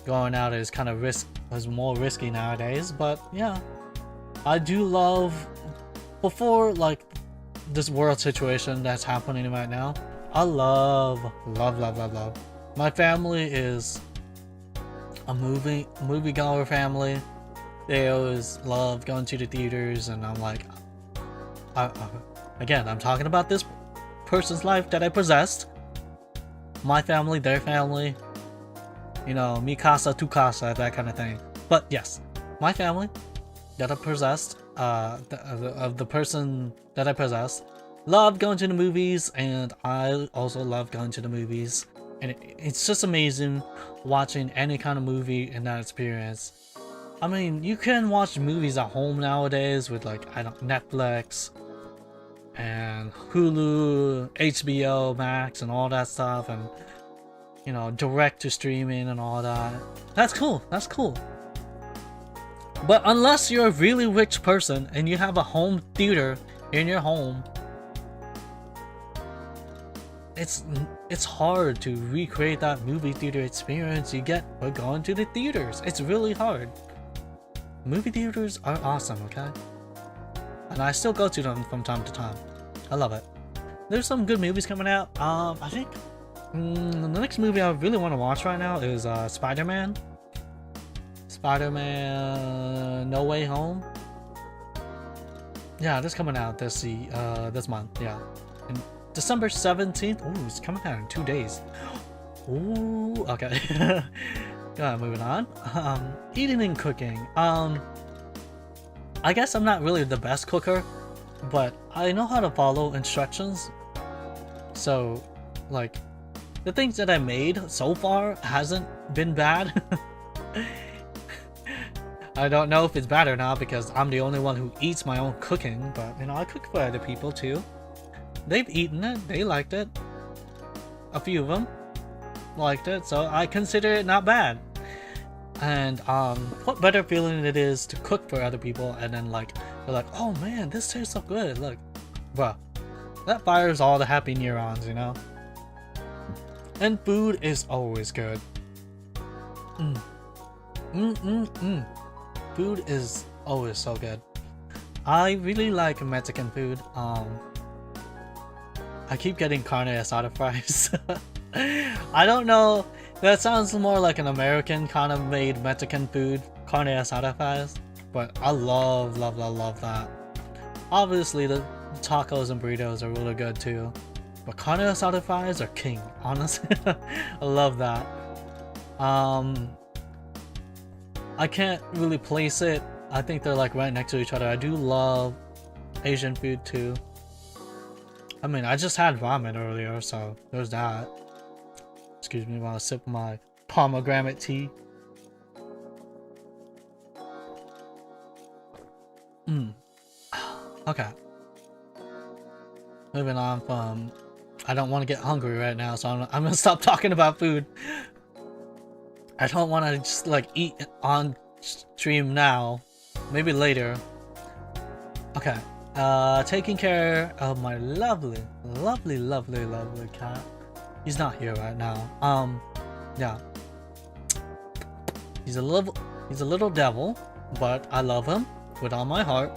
going out is kind of more risky nowadays. But yeah, I do love, before like this world situation that's happening right now, I love. My family is a moviegoer family. They always love going to the theaters, and I'm like, again, I'm talking about this person's life that I possessed. My family, their family, you know, mi casa, tu casa, that kind of thing. But yes, my family that I possessed, of the person that I possessed, love going to the movies, and I also love going to the movies. And it's just amazing watching any kind of movie in that experience. I mean, you can watch movies at home nowadays with like, I don't, Netflix and Hulu, HBO Max and all that stuff, and you know, direct to streaming and all that. That's cool. But unless you're a really rich person and you have a home theater in your home, it's hard to recreate that movie theater experience you get by going to the theaters. It's really hard. Movie theaters are awesome, okay? And I still go to them from time to time. I love it. There's some good movies coming out. I think the next movie I really want to watch right now is Spider-Man No Way Home. Yeah, this coming out this month. Yeah, and December 17th. Ooh, it's coming out in 2 days. Ooh, okay. Moving on. Eating and cooking. I guess I'm not really the best cooker, but I know how to follow instructions. So, like, the things that I made so far hasn't been bad. I don't know if it's bad or not because I'm the only one who eats my own cooking, but you know, I cook for other people too. They've eaten it, they liked it. A few of them liked it, so I consider it not bad. And what better feeling it is to cook for other people and then like they're like, oh man, this tastes so good, look. Bruh, that fires all the happy neurons, you know? And food is always good. Food is always so good. I really like Mexican food. I keep getting carne asada fries. I don't know. That sounds more like an American kind of made Mexican food, carne asada fries. But I love that. Obviously, the tacos and burritos are really good too. But carne asada fries are king, honestly. I love that. I can't really place it. I think they're like right next to each other. I do love Asian food too. I mean, I just had ramen earlier, so there's that. Excuse me while I sip my pomegranate tea. Okay. Moving on from... I don't want to get hungry right now, so I'm gonna stop talking about food. I don't want to just like eat on stream now. Maybe later. Okay. Taking care of my lovely cat. He's not here right now. Yeah. He's a little devil, but I love him with all my heart.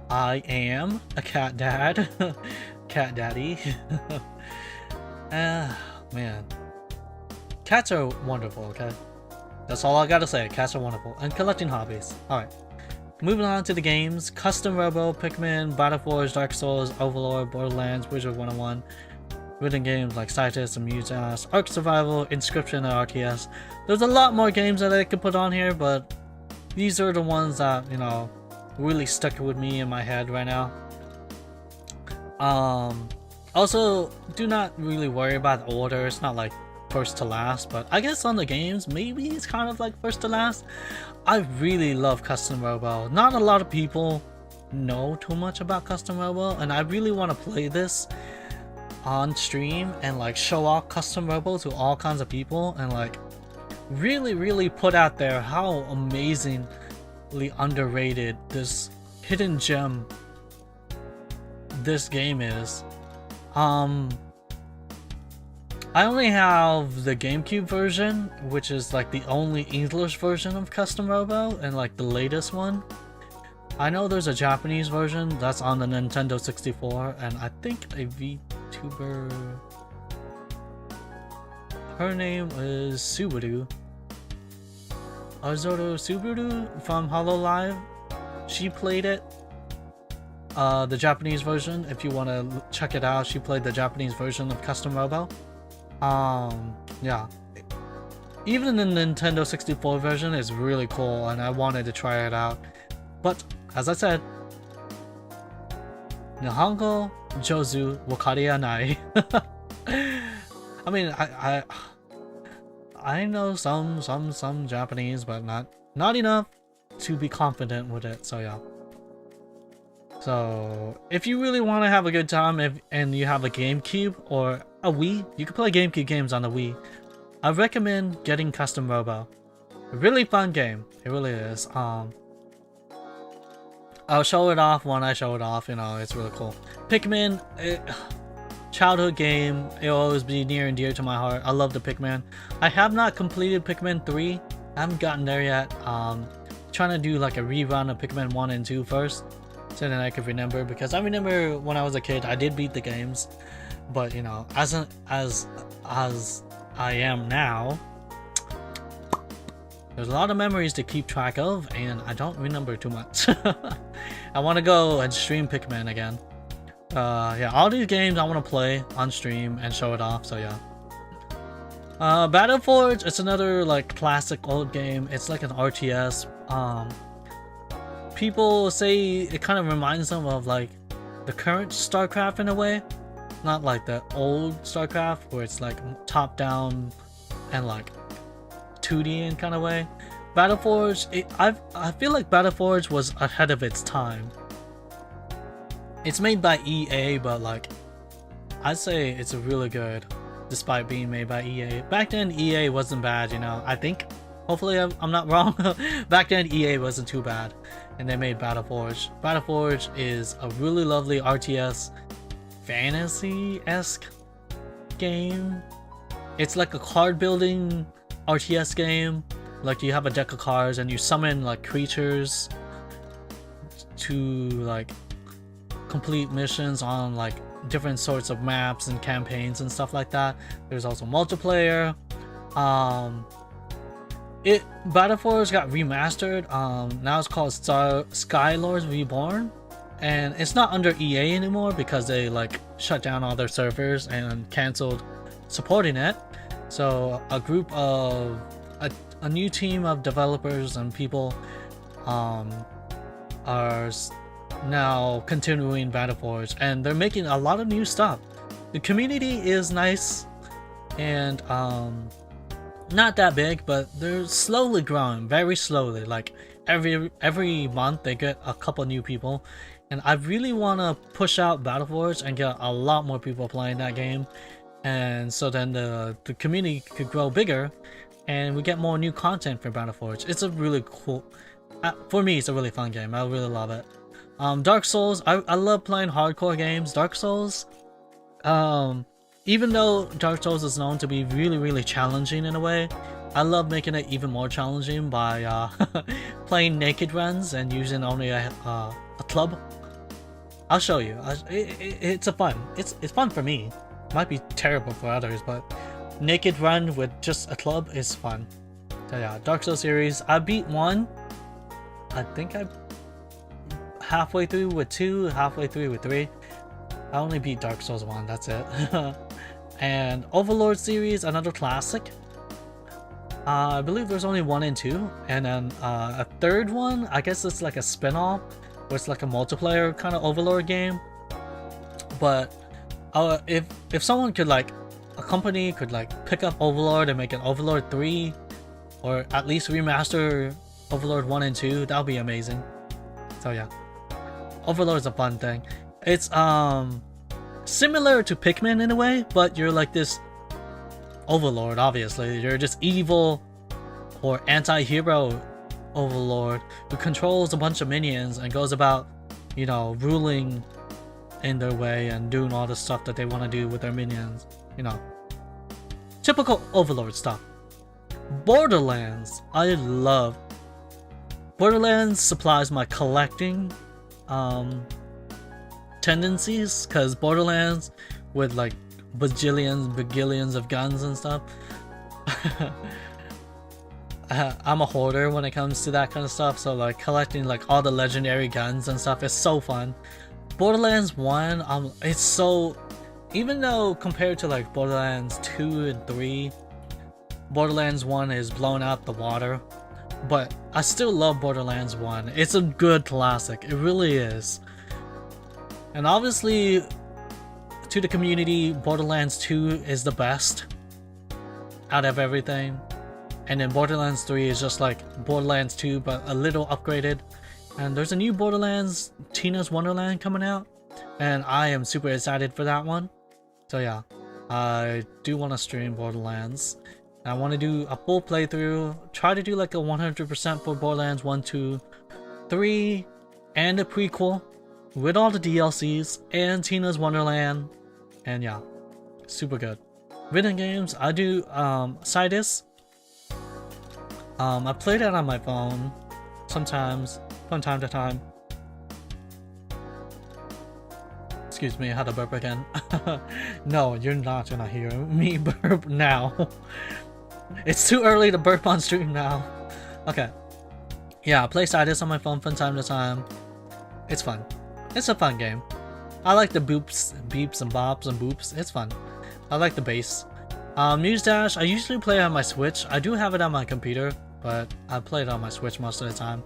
I am a cat dad. Cat daddy. Man. Cats are wonderful, okay? That's all I gotta say. Cats are wonderful. And collecting hobbies. Alright. Moving on to the games. Custom Robo, Pikmin, Battleforge, Dark Souls, Overlord, Borderlands, Wizard 101. Written games like Citus, Amuse-Us, Ark Survival, Inscription, and RTS. There's a lot more games that I could put on here, but these are the ones that, you know, really stuck with me in my head right now. Also, do not really worry about the order. It's not like first to last, but I guess on the games, maybe it's kind of like first to last. I really love Custom Robo. Not a lot of people know too much about Custom Robo, and I really want to play this on stream and like show off Custom Robo to all kinds of people and like really put out there how amazingly underrated this hidden gem this game is. I only have the GameCube version, which is like the only English version of Custom Robo and like the latest one. I know there's a Japanese version that's on the Nintendo 64 and I think a VTuber, her name is Subaru. Azoro Subaru from Hololive. She played it. The Japanese version, if you want to check it out, she played the Japanese version of Custom Robo. Yeah. Even the Nintendo 64 version is really cool and I wanted to try it out. But, as I said, Nihongo Jozu Wakarianai. I mean, I know some Japanese, but not enough to be confident with it, so yeah. So, if you really want to have a good time and you have a GameCube or a Wii, you can play GameCube games on the Wii. I recommend getting Custom Robo. A really fun game. It really is. I'll show it off when I show it off, you know, it's really cool. Pikmin, childhood game, it'll always be near and dear to my heart. I love the Pikmin. I have not completed Pikmin 3. I haven't gotten there yet. Trying to do like a rerun of Pikmin 1 and 2 first, so that I could remember, because I remember when I was a kid, I did beat the games, but you know, as I am now, there's a lot of memories to keep track of, and I don't remember too much. I want to go and stream Pikmin again. Yeah, all these games I want to play on stream and show it off, so yeah. Battleforge, it's another like classic old game. It's like an RTS. People say it kind of reminds them of like the current StarCraft in a way. Not like the old StarCraft where it's like top down and like 2D in kind of way. Battleforge, I feel like Battleforge was ahead of its time. It's made by EA, but like I'd say it's really good despite being made by EA. Back then EA wasn't bad, you know. I think, hopefully I'm not wrong. Back then EA wasn't too bad and they made Battleforge. Battleforge is a really lovely RTS fantasy-esque game. It's like a card building RTS game. Like you have a deck of cards and you summon like creatures to like complete missions on like different sorts of maps and campaigns and stuff like that. There's also multiplayer. Battleforge got remastered. Now it's called Skylords Reborn, and it's not under EA anymore because they like shut down all their servers and canceled supporting it. So a group of a new team of developers and people are now continuing Battleforge, and they're making a lot of new stuff. The community is nice and not that big, but they're slowly growing, very slowly. Like every month they get a couple new people, and I really want to push out Battleforge and get a lot more people playing that game, and so then the community could grow bigger and we get more new content for Battleforge. It's a really cool, for me it's a really fun game. I really love it. Dark Souls, I love playing hardcore games. Dark Souls, even though Dark Souls is known to be really challenging in a way, I love making it even more challenging by playing naked runs and using only a club. I'll show you. It's fun for me. Might be terrible for others, but naked run with just a club is fun. So yeah, Dark Souls series. I beat 1. I think I halfway through with 2, halfway through with 3. I only beat Dark Souls 1, that's it. And Overlord series, another classic. I believe there's only 1 and 2, and then a third one, I guess it's like a spin-off, where it's like a multiplayer kind of Overlord game. But if someone could, like, a company could like pick up Overlord and make an Overlord 3, or at least remaster Overlord 1 and 2, that would be amazing. So yeah, Overlord's a fun thing. It's similar to Pikmin in a way, but you're like this Overlord. Obviously you're just evil or anti-hero Overlord who controls a bunch of minions and goes about, you know, ruling in their way and doing all the stuff that they want to do with their minions, you know, typical Overlord stuff. Borderlands, I love Borderlands. Supplies my collecting tendencies, because Borderlands with like bagillions of guns and stuff. I'm a hoarder when it comes to that kind of stuff, so like collecting like all the legendary guns and stuff is so fun. Borderlands 1, it's so, even though compared to like Borderlands 2 and 3, Borderlands 1 is blown out the water, but I still love Borderlands 1. It's a good classic, it really is. And obviously, to the community, Borderlands 2 is the best out of everything. And then Borderlands 3 is just like Borderlands 2, but a little upgraded. And there's a new Borderlands, Tina's Wonderland, coming out, and I am super excited for that one. So yeah, I do want to stream Borderlands. I want to do a full playthrough, try to do like a 100% for Borderlands 1, 2, 3, and a prequel with all the DLCs and Tina's Wonderland. And yeah, super good. Rhythm games, I do Sidus. I play that on my phone sometimes, from time to time. Excuse me, I had to burp again. No, you're not gonna hear me burp now. It's too early to burp on stream now. Okay. Yeah, I play Sidus on my phone from time to time. It's fun. It's a fun game. I like the beeps and bops and boops. It's fun. I like the bass. Muse Dash, I usually play on my Switch. I do have it on my computer, but I play it on my Switch most of the time.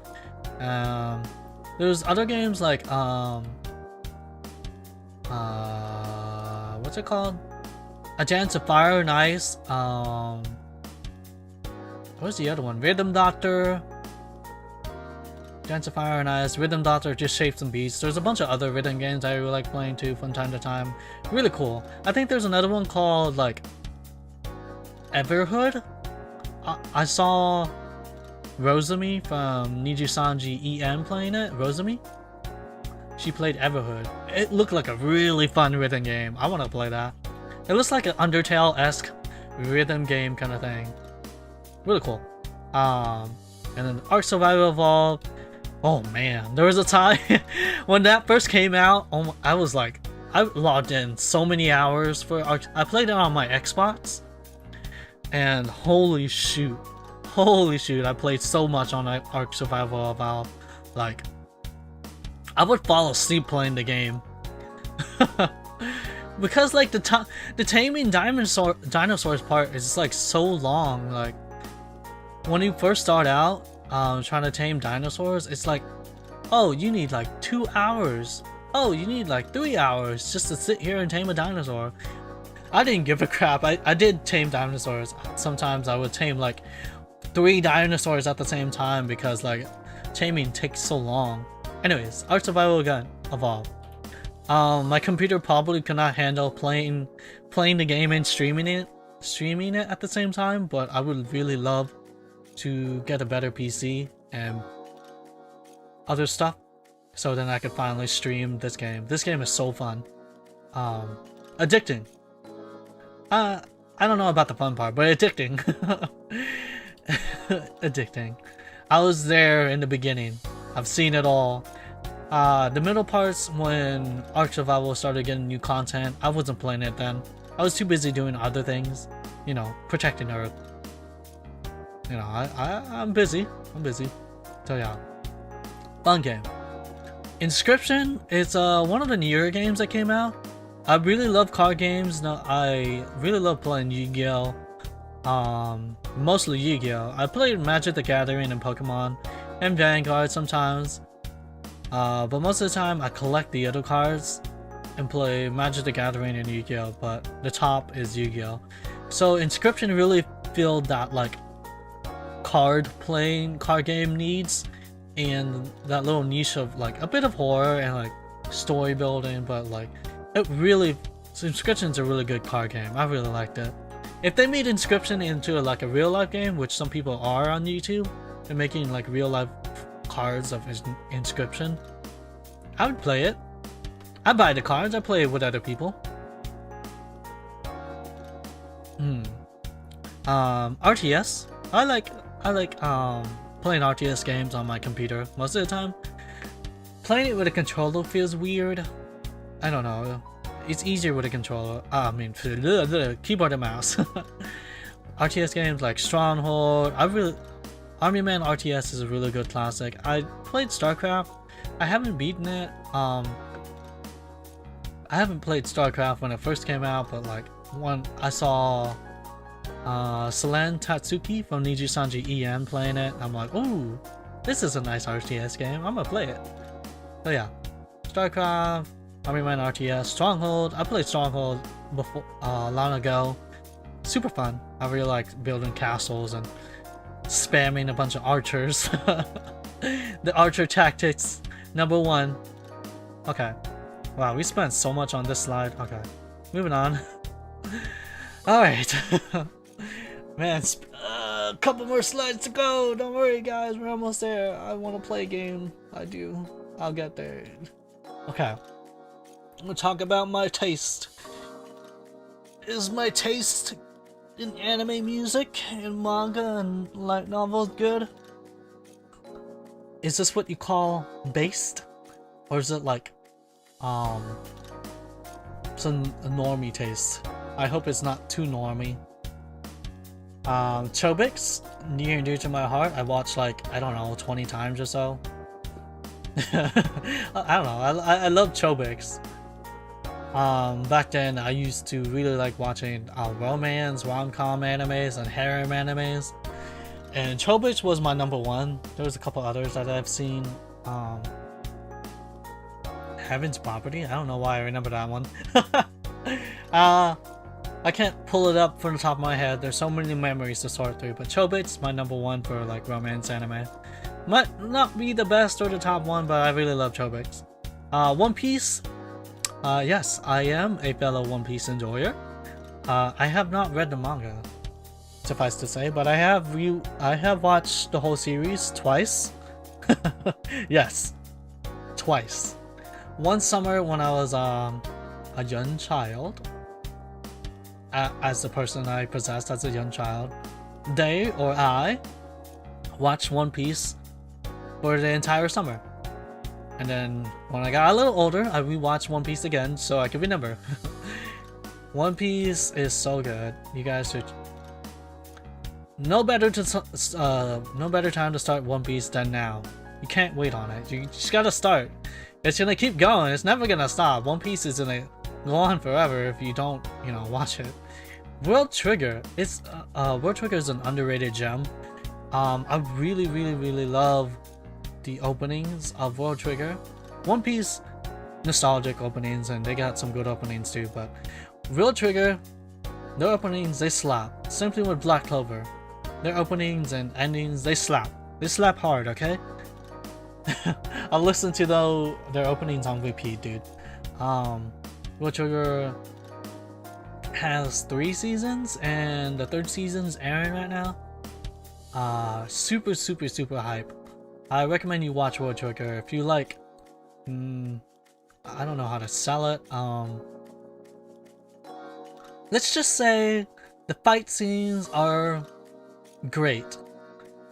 There's other games like what's it called? A Dance of Fire and Ice. What's the other one? Rhythm Doctor. Dance of Fire and Ice, Rhythm Doctor, Just Shapes and Beats. There's a bunch of other rhythm games I really like playing too from time to time. Really cool. I think there's another one called like Everhood. I saw Rosami from Nijisanji EM playing it. Rosami? She played Everhood. It looked like a really fun rhythm game. I want to play that. It looks like an Undertale-esque rhythm game kind of thing. Really cool. And then Ark Survival Evolved. Oh man, there was a time when that first came out, I was like I logged in so many hours for Ark. I played it on my Xbox, and holy shoot, I played so much on Ark Survival Evolved. Like, I would fall asleep playing the game. Because like the taming dinosaurs part is like so long. Like when you first start out trying to tame dinosaurs, it's like, oh, you need like 2 hours. Oh, you need like 3 hours just to sit here and tame a dinosaur. I didn't give a crap. I did tame dinosaurs. Sometimes I would tame like 3 dinosaurs at the same time because like taming takes so long. Anyways, Ark Survival Evolved. My computer probably cannot handle playing the game and streaming it at the same time, but I would really love to get a better PC and other stuff so then I could finally stream this game. This game is so fun. Addicting. I don't know about the fun part, but addicting. Addicting. I was there in the beginning. I've seen it all. The middle parts, when Ark Survival started getting new content, I wasn't playing it then. I was too busy doing other things, you know, protecting Earth. You know, I'm busy. So yeah, fun game. Inscription is one of the newer games that came out. I really love card games. No, I really love playing Yu-Gi-Oh. Mostly Yu-Gi-Oh. I played Magic the Gathering and Pokemon and Vanguard sometimes. But most of the time I collect the other cards and play Magic the Gathering and Yu-Gi-Oh, but the top is Yu-Gi-Oh. So Inscription really filled that like card game needs and that little niche of like a bit of horror and like story building, but like Inscription's a really good card game. I really liked it. If they made Inscription into like a real life game, which some people are on YouTube, they're making like real life cards of Inscription, I would play it. I buy the cards, I play it with other people. RTS. I like playing RTS games on my computer most of the time. Playing it with a controller feels weird. I don't know. It's easier with a controller. I mean, keyboard and mouse. RTS games like Stronghold. Army Man RTS is a really good classic. I played StarCraft. I haven't beaten it. I haven't played StarCraft when it first came out, but like when I saw Selen Tatsuki from Niji Sanji EN playing it, I'm like, ooh, this is a nice RTS game. I'm gonna play it. So yeah, StarCraft, Army Man RTS, Stronghold. I played Stronghold before long ago. Super fun. I really like building castles and spamming a bunch of archers. The archer tactics, #1. Okay. Wow, we spent so much on this slide. Okay, moving on. Alright. Man, a couple more slides to go. Don't worry, guys. We're almost there. I want to play a game. I do. I'll get there. Okay. I'm gonna talk about my taste. Is my taste in anime music and manga and light novels good? Is this what you call based? Or is it like some normie taste? I hope it's not too normie. Chobix, near and dear to my heart. I watched like, I don't know, 20 times or so. I don't know, I love Chobix. Back then I used to really like watching romance, rom-com animes, and harem animes. And Chobix was my #1. There was a couple others that I've seen. Heaven's Property? I don't know why I remember that one. I can't pull it up from the top of my head. There's so many memories to sort through, but Chobix is my #1 for like romance anime. Might not be the best or the top one, but I really love Chobix. One Piece. Yes, I am a fellow One Piece enjoyer. I have not read the manga, suffice to say, but I have watched the whole series twice. Yes, twice. One summer when I was a young child, as the person I possessed as a young child, I watched One Piece for the entire summer. And then when I got a little older, I rewatched One Piece again so I could remember. One Piece is so good. You guys should. No better time to start One Piece than now. You can't wait on it. You just gotta start. It's gonna keep going. It's never gonna stop. One Piece is gonna go on forever if you don't, you know, watch it. World Trigger. It's World Trigger is an underrated gem. I really love the openings of World Trigger. One Piece, nostalgic openings, and they got some good openings too. But World Trigger, their openings, they slap. Simply with Black Clover, their openings and endings, they slap. They slap hard. Okay. I listen to their openings on repeat, dude. World Trigger has 3 seasons, and the 3rd season's airing right now. Super hype. I recommend you watch World Trigger if you like. I don't know how to sell it. Let's just say the fight scenes are great.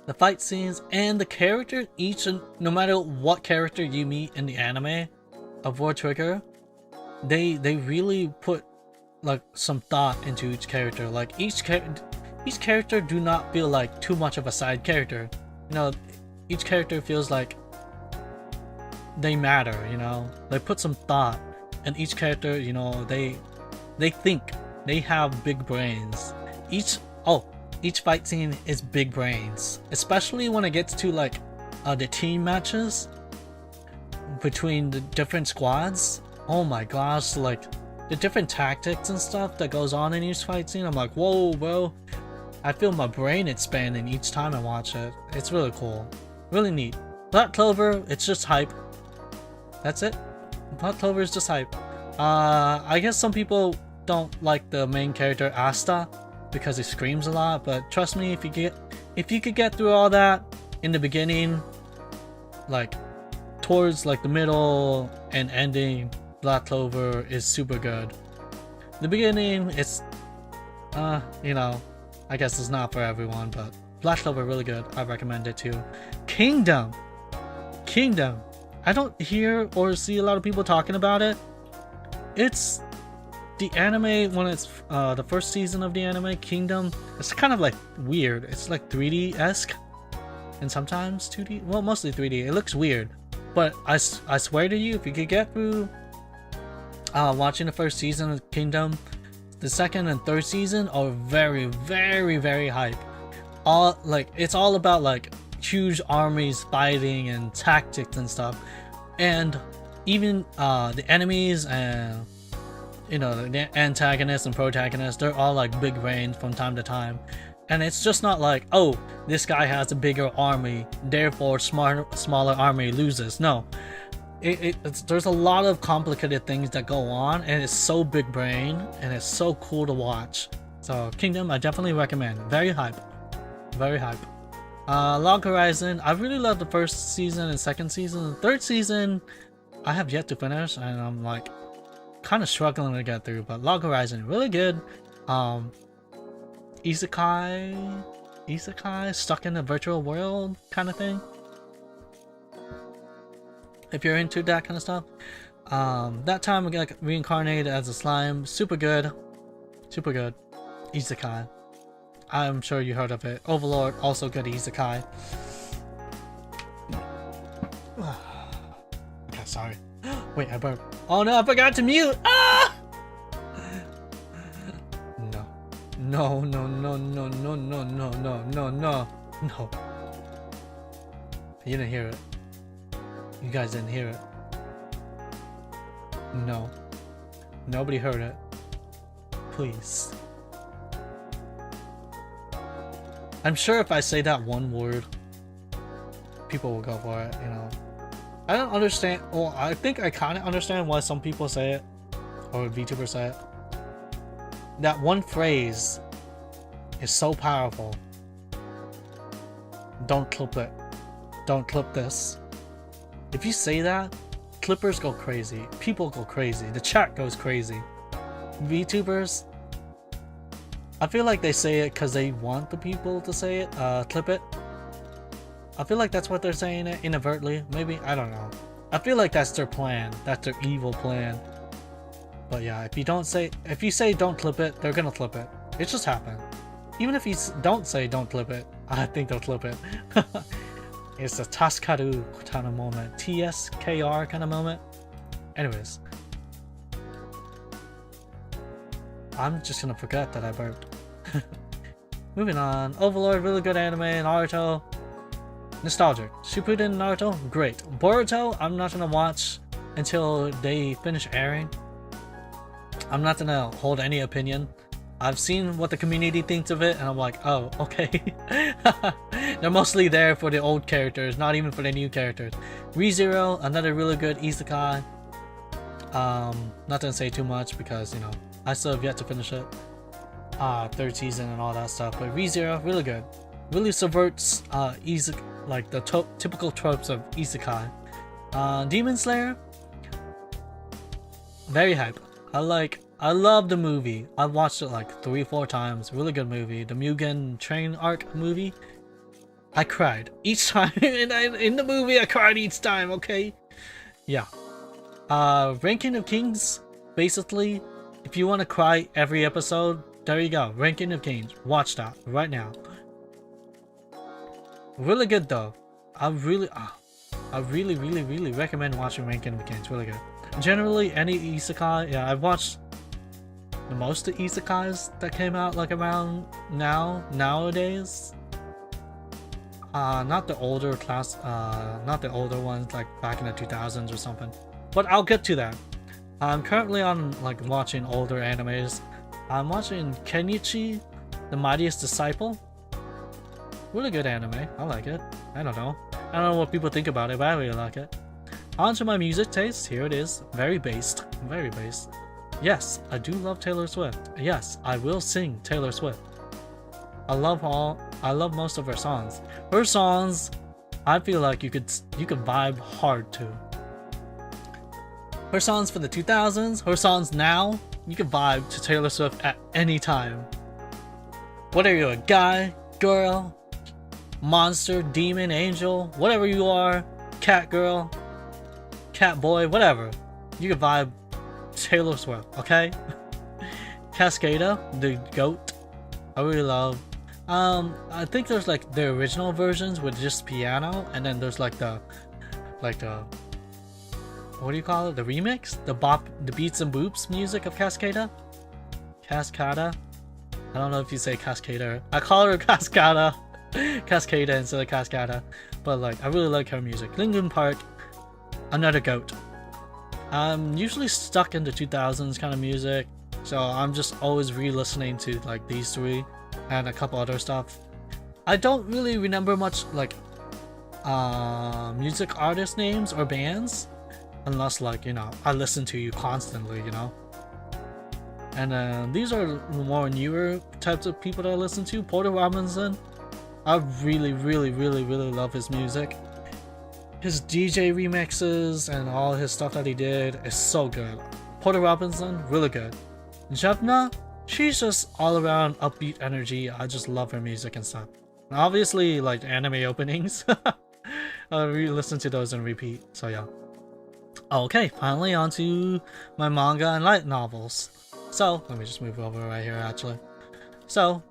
The fight scenes and the characters, each and no matter what character you meet in the anime of World Trigger, they really put like some thought into each character. Like each character do not feel like too much of a side character. You know, each character feels like they matter. You know, they put some thought, and each character, you know, they think. They have big brains. Each fight scene is big brains, especially when it gets to like the team matches between the different squads. Oh my gosh, like the different tactics and stuff that goes on in each fight scene. I'm like, whoa, bro. I feel my brain expanding each time I watch it. It's really cool. Really neat. Black Clover, it's just hype. That's it. Black Clover is just hype. I guess some people don't like the main character Asta because he screams a lot, but trust me, if you could get through all that in the beginning, like towards like the middle and ending, Black Clover is super good. The beginning, it's you know, I guess it's not for everyone, but Black Clover really good. I recommend it too. Kingdom. I don't hear or see a lot of people talking about it. It's the anime when it's the first season of the anime, Kingdom. It's kind of like weird. It's like 3D-esque and sometimes 2D. Well, mostly 3D. It looks weird, but I swear to you, if you could get through watching the first season of Kingdom, the 2nd and 3rd season are very hype. It's all about like huge armies fighting and tactics and stuff, and even the enemies and, you know, the antagonists and protagonists, they're all like big brains from time to time. And it's just not like, oh, this guy has a bigger army, therefore smaller army loses. No, there's a lot of complicated things that go on, and it's so big brain, and it's so cool to watch. So Kingdom, I definitely recommend. Very hype. Log Horizon, I really love the 1st season and 2nd season. The 3rd season, I have yet to finish, and I'm like kind of struggling to get through, but Log Horizon, really good. Isekai, stuck in a virtual world kind of thing. If you're into that kind of stuff. That time we got reincarnated as a slime. Super good. Isekai. I'm sure you heard of it. Overlord, also good isekai. Okay, sorry. Wait, I burped. Oh no, I forgot to mute! Ah! No. You didn't hear it. You guys didn't hear it. No. Nobody heard it. Please. I'm sure if I say that one word, people will go for it, you know. I don't understand. Well, I think I kind of understand why some people say it, or VTubers say it. That one phrase is so powerful. Don't clip it. Don't clip this. If you say that, clippers go crazy. People go crazy. The chat goes crazy. VTubers, I feel like they say it because they want the people to say it, clip it. I feel like that's what they're saying it inadvertently. Maybe, I don't know. I feel like that's their plan. That's their evil plan. But yeah, if you say don't clip it, they're gonna clip it. It just happened. Even if you don't say don't clip it, I think they'll clip it. It's a Taskaru kind of moment. TSKR kind of moment. Anyways. I'm just gonna forget that I burped. Moving on. Overlord, really good anime. Naruto. Nostalgic. Shippuden Naruto, great. Boruto, I'm not gonna watch until they finish airing. I'm not gonna hold any opinion. I've seen what the community thinks of it, and I'm like, oh, okay. They're mostly there for the old characters, not even for the new characters. ReZero, another really good isekai. Not gonna say too much because, you know, I still have yet to finish it. Third season and all that stuff. But ReZero, really good. Really subverts like the typical tropes of isekai. Demon Slayer, very hype. I love the movie. I've watched it like 3-4 times. Really good movie. The Mugen train arc movie. I cried each time in the movie. I cried each time. Okay, yeah. Ranking of Kings. Basically, if you want to cry every episode, there you go. Ranking of Kings. Watch that right now. Really good though. I really recommend watching Ranking of Kings. Really good. Generally, any isekai. Yeah, I've watched most of the isekais that came out like around nowadays. Not the older not the older ones like back in the 2000s or something. But I'll get to that. I'm currently on like watching older animes. I'm watching Kenichi, the Mightiest Disciple. Really good anime. I like it. I don't know what people think about it, but I really like it. On to my music taste. Here it is. Very based. Very based. Yes, I do love Taylor Swift. Yes, I will sing Taylor Swift. I love most of her songs. Her songs, I feel like you could vibe hard to. Her songs for the 2000s, her songs now, you can vibe to Taylor Swift at any time. Whether you're a guy, girl, monster, demon, angel, whatever you are, cat girl, cat boy, whatever, you can vibe Taylor Swift, okay? Cascada, the GOAT, I really love. I think there's like the original versions with just piano, and then there's like the what do you call it? The remix? The beats and boops music of Cascada? Cascada? I don't know if you say Cascada. I call her Cascada. Cascada instead of Cascada. But like, I really like her music. Linkin Park, another GOAT. I'm usually stuck in the 2000s kind of music, so I'm just always re-listening to like these three and a couple other stuff. I don't really remember much like music artist names or bands, unless like, you know, I listen to you constantly, you know. And these are more newer types of people that I listen to. Porter Robinson, I really love his music. His DJ remixes and all his stuff that he did is so good. Porter Robinson, really good. Jevna, she's just all around upbeat energy. I just love her music and stuff. And obviously, like anime openings. I re-listen to those and repeat, so yeah. Okay, finally onto my manga and light novels. So, let me just move over right here actually. So,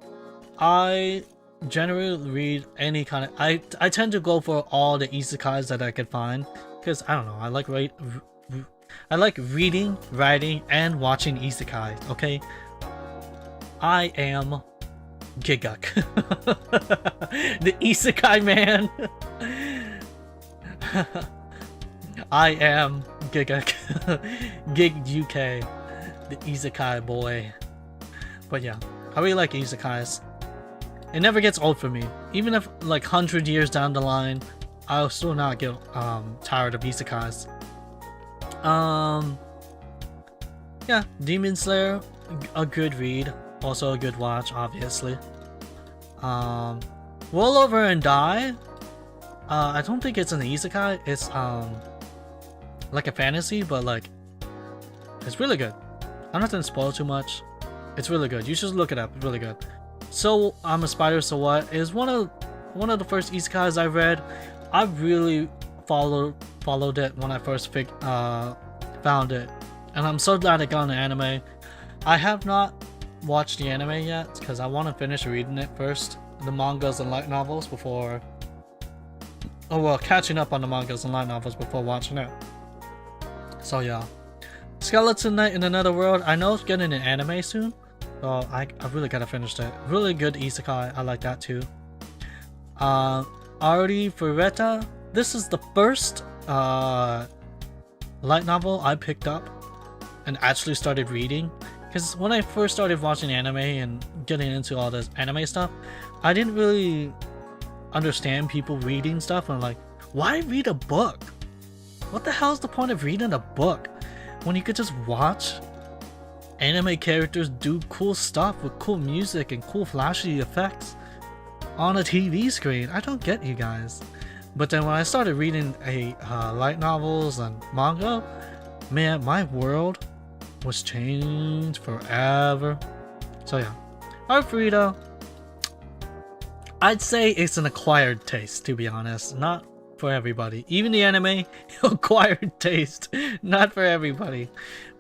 I generally read any kind of... I tend to go for all the isekais that I could find, because I don't know, I like reading, writing, and watching isekais, okay? I am Giguk. The isekai man. I am Giguk. Gig UK. The isekai boy. But yeah, I really like isekais. It never gets old for me. Even if like 100 years down the line, I'll still not get tired of isekais. Yeah, Demon Slayer, a good read, also a good watch, obviously. Roll Over and Die, I don't think it's an isekai. It's like a fantasy, but like it's really good. I'm not gonna spoil too much. It's really good. You should look it up. It's really good. So I'm a Spider, So What is one of the first isekais I read. I really followed followed it when I first found it, and I'm so glad it got an anime. I have not watched the anime yet because I want to finish reading it first, the mangas and light novels before. Oh well, catching up on the mangas and light novels before watching it. So yeah, Skeleton Knight in Another World. I know it's getting an anime soon, so I really gotta finish it. Really good isekai. I like that too. Ari Fureta. This is the first light novel I picked up and actually started reading. Because when I first started watching anime and getting into all this anime stuff, I didn't really understand people reading stuff. And like, why read a book? What the hell is the point of reading a book when you could just watch anime characters do cool stuff with cool music and cool flashy effects on a TV screen? I don't get you guys. But then when I started reading light novels and manga, man, my world was changed forever. So yeah, Alfredo, I'd say it's an acquired taste, to be honest. Not for everybody. Even the anime, acquired taste. Not for everybody.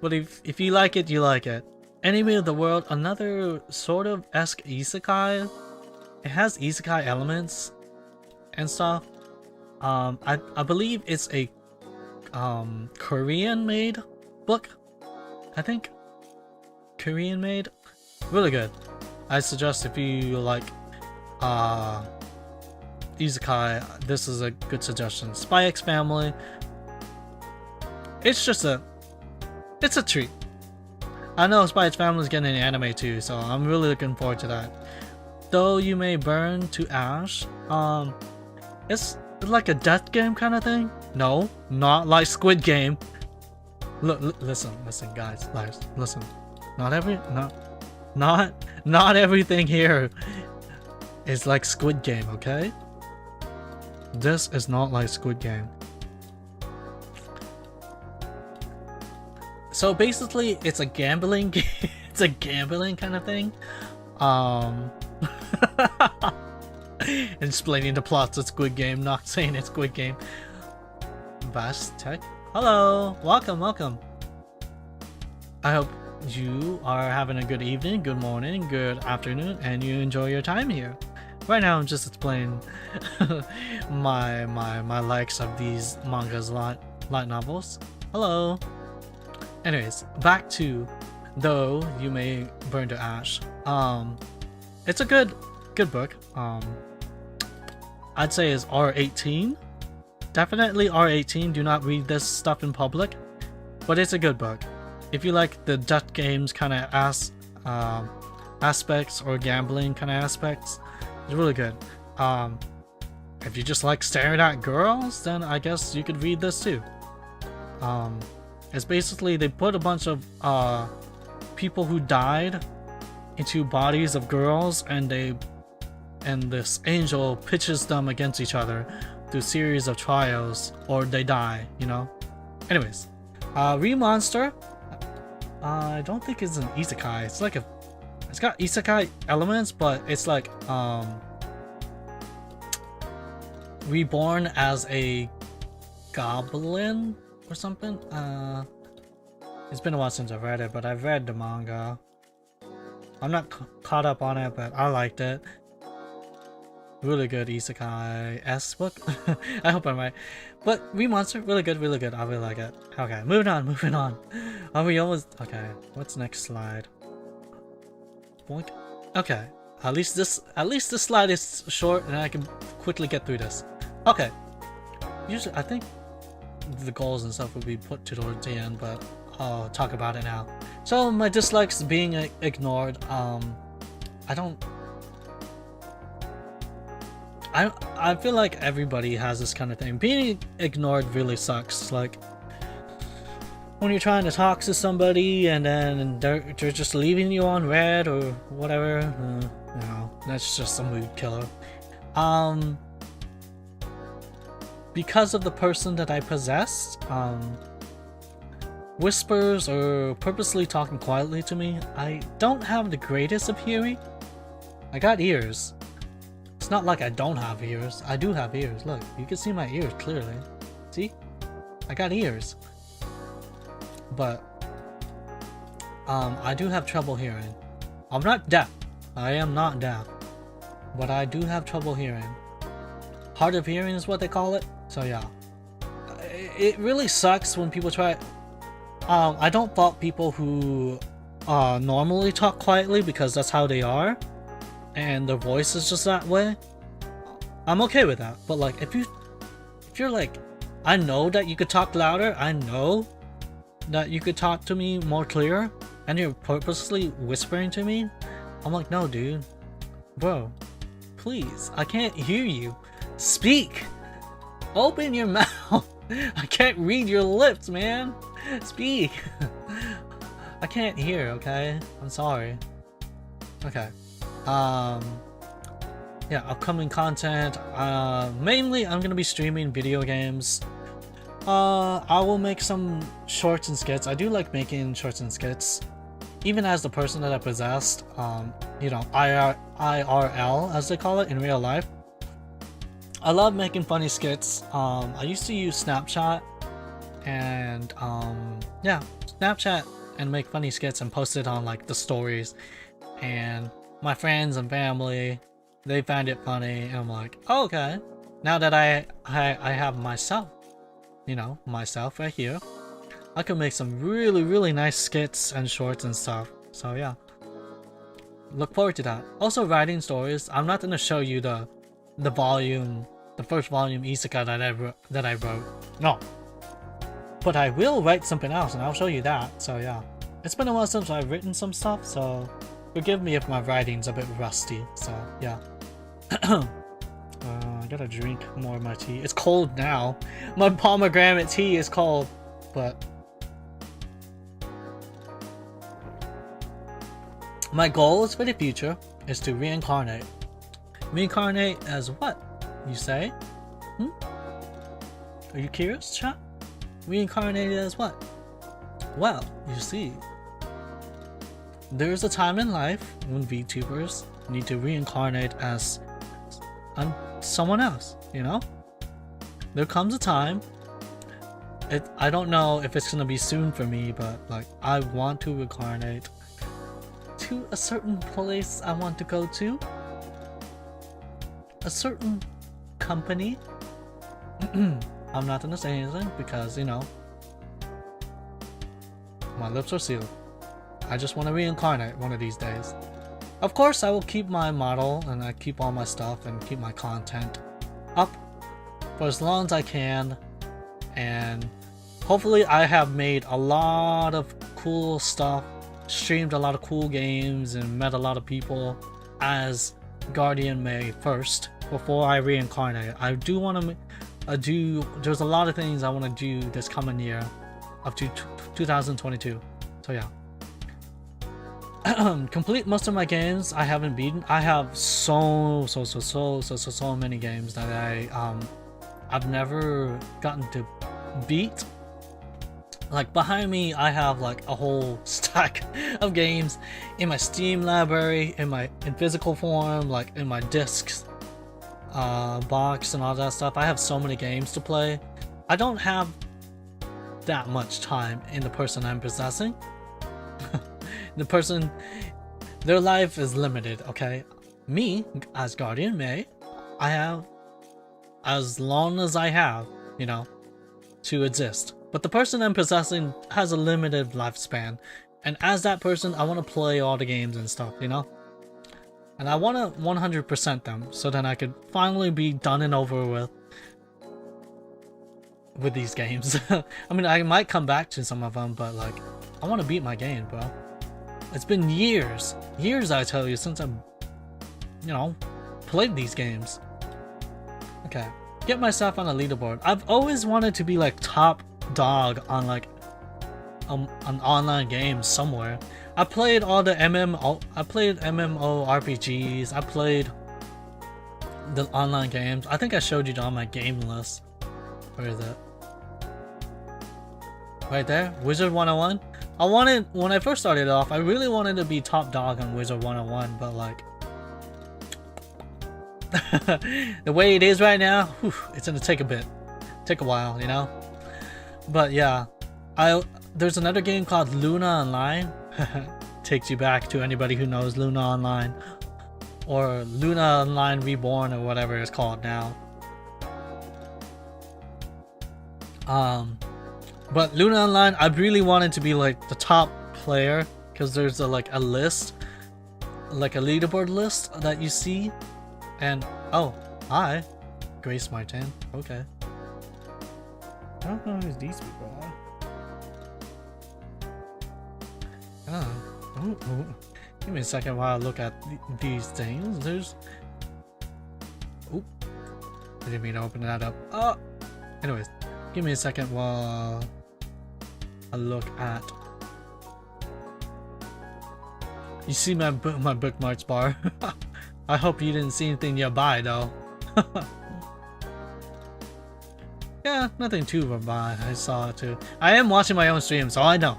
But if you like it, you like it. Enemy of the World, another sort of esque isekai. It has isekai elements and stuff. I believe it's a Korean made book. I think Korean made. Really good. I suggest if you like isekai, this is a good suggestion. Spy X Family. It's a treat. I know Spy X Family is getting an anime too, so I'm really looking forward to that. Though You May Burn to Ash. It's like a death game kind of thing. No, not like Squid Game. Look, listen, guys, listen. Not everything here is like Squid Game, okay? This is not like Squid Game. So basically, it's a gambling game. It's a gambling kind of thing. Explaining the plots of Squid Game, not saying it's Squid Game. Vast Tech. Hello, welcome. I hope you are having a good evening, good morning, good afternoon, and you enjoy your time here. Right now, I'm just explaining my likes of these mangas, light novels. Hello. Anyways, back to Though You May Burn to Ash. It's a good book. I'd say is R18. Definitely R18. Do not read this stuff in public, but it's a good book. If you like the death games kind of aspects or gambling kind of aspects, it's really good. If you just like staring at girls, then I guess you could read this too. It's basically they put a bunch of people who died into bodies of girls, and this angel pitches them against each other through a series of trials, or they die, you know. Anyways, Remonster. I don't think it's an isekai. It's like it's got isekai elements, but it's like reborn as a goblin or something. It's been a while since I've read it, but I've read the manga. I'm not caught up on it, but I liked it. Really good isekai-esque book. I hope I'm right. But Remonster, really good. I really like it. Okay, moving on. Are we almost... Okay, what's next slide? Boink. Okay, at least this slide is short and I can quickly get through this. Okay. Usually, I think the goals and stuff will be put towards the end, but I'll talk about it now. So, my dislikes being ignored. I feel like everybody has this kind of thing. Being ignored really sucks. Like, when you're trying to talk to somebody and then they're just leaving you on red or whatever, you know, that's just a mood killer. Because of the person that I possess, whispers or purposely talking quietly to me, I don't have the greatest of hearing. I got ears. It's not like I don't have ears. I do have ears. Look, you can see my ears clearly. See? I got ears. But I do have trouble hearing. I'm not deaf. I am not deaf. But I do have trouble hearing. Hard of hearing is what they call it. So yeah. It really sucks when people try. I don't fault people who normally talk quietly because that's how they are. And their voice is just that way. I'm okay with that. But like if you're like, I know that you could talk louder. I know that you could talk to me more clear. And you're purposely whispering to me. I'm like, no, dude. Bro, please. I can't hear you. Speak. Open your mouth. I can't read your lips, man. Speak. I can't hear, okay? I'm sorry. Okay. Yeah, upcoming content. Mainly I'm gonna be streaming video games. I will make some shorts and skits. I do like making shorts and skits. Even as the person that I possessed, you know, IRL as they call it in real life. I love making funny skits. I used to use Snapchat and yeah, Snapchat and make funny skits and post it on like the stories. And my friends and family, they find it funny, and I'm like, oh, okay. Now that I have myself, you know, myself right here, I can make some really nice skits and shorts and stuff. So yeah, look forward to that. Also writing stories. I'm not gonna show you the first volume isekai that I wrote. No, but I will write something else, and I'll show you that. So yeah, it's been a while since I've written some stuff, so forgive me if my writing's a bit rusty. So yeah. I gotta drink more of my tea. It's cold now. My pomegranate tea is cold, but my goals for the future is to reincarnate. Reincarnate as what, you say? Are you curious, chat? Reincarnated as what? Well, you see, there's a time in life when VTubers need to reincarnate as someone else, you know? There comes a time, I don't know if it's gonna be soon for me, but like, I want to reincarnate to a certain place I want to go to. A certain company. I'm not gonna say anything because, you know, my lips are sealed. I just want to reincarnate one of these days. Of course, I will keep my model and I keep all my stuff and keep my content up for as long as I can. And hopefully I have made a lot of cool stuff, streamed a lot of cool games, and met a lot of people as Guardian May first before I reincarnate. I do want to there's a lot of things I want to do this coming year up to 2022. So yeah. Complete most of my games I haven't beaten. I have so many games that I've never gotten to beat. Like behind me I have like a whole stack of games in my Steam library, in physical form, like in my discs box and all that stuff. I have so many games to play. I don't have that much time in the person I'm possessing. The person, their life is limited, okay? Me, as Guardian May, I have as long as I have, you know, to exist. But the person I'm possessing has a limited lifespan. And as that person, I want to play all the games and stuff, you know? And I want to 100% them so that I could finally be done and over with these games. I mean, I might come back to some of them, but like, I want to beat my game, bro. It's been years, I tell you, since I've, you know, played these games. Okay, get myself on a leaderboard. I've always wanted to be like top dog on like an online game somewhere. I played all the MMO RPGs. I played the online games. I think I showed you on my game list. Where is it? Right there, Wizard 101. I wanted, when I first started off, I really wanted to be top dog on Wizard 101, but like, the way it is right now, whew, it's gonna take a while, you know? But yeah, there's another game called Luna Online. Takes you back to anybody who knows Luna Online, or Luna Online Reborn, or whatever it's called now. But Luna Online, I really wanted to be like the top player, because there's like a list, like a leaderboard list that you see. And oh, hi, Grace Martin. Okay, I don't know who these people are. Oh, give me a second while I look at these things. There's, oh, I didn't mean to open that up. Oh, anyways, give me a second while I look at. You see my bookmarks bar. I hope you didn't see anything nearby though. Yeah, nothing too nearby. I saw it too. I am watching my own stream, so I know.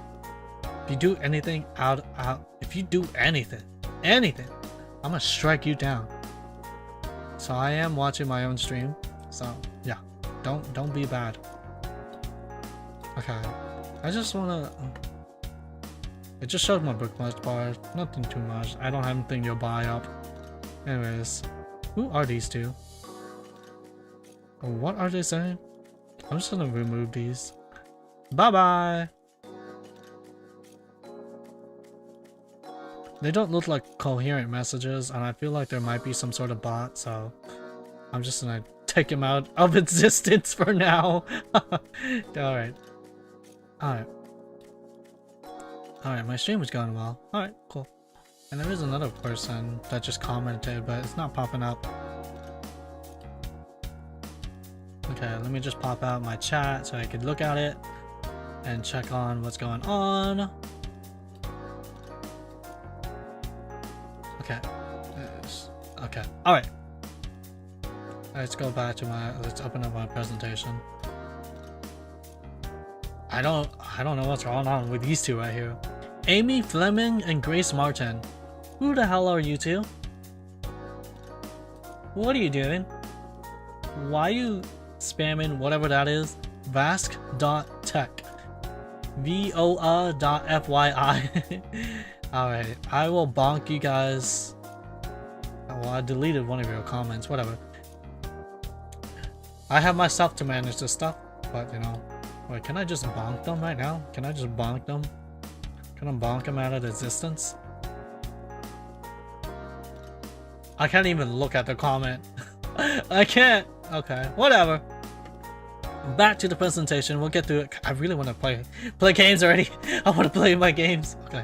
If you do anything if you do anything, I'm gonna strike you down. So I am watching my own stream. So yeah, don't be bad. Okay, I just wanna. It just showed my bookmarks bar. Nothing too much. I don't have anything to buy up. Anyways, who are these two? What are they saying? I'm just gonna remove these. Bye bye. They don't look like coherent messages, and I feel like there might be some sort of bot, so I'm just gonna take them out of existence for now. Alright. Alright, my stream is going well. Alright, cool. And there is another person that just commented, but it's not popping up. Okay, let me just pop out my chat so I could look at it and check on what's going on. Okay. Okay. Alright. Let's go back to let's open up my presentation. I don't know what's going on with these two right here. Amy Fleming and Grace Martin. Who the hell are you two? What are you doing? Why are you spamming whatever that is? Vask.tech. VOA.fyi. Alright, I will bonk you guys. Well, I deleted one of your comments, whatever. I have myself to manage this stuff, but you know. Wait, can I just bonk them right now? Can I just bonk them? Can I bonk them out of existence? I can't even look at the comment. I can't. Okay, whatever. Back to the presentation. We'll get through it. I really want to play games already. I want to play my games. Okay.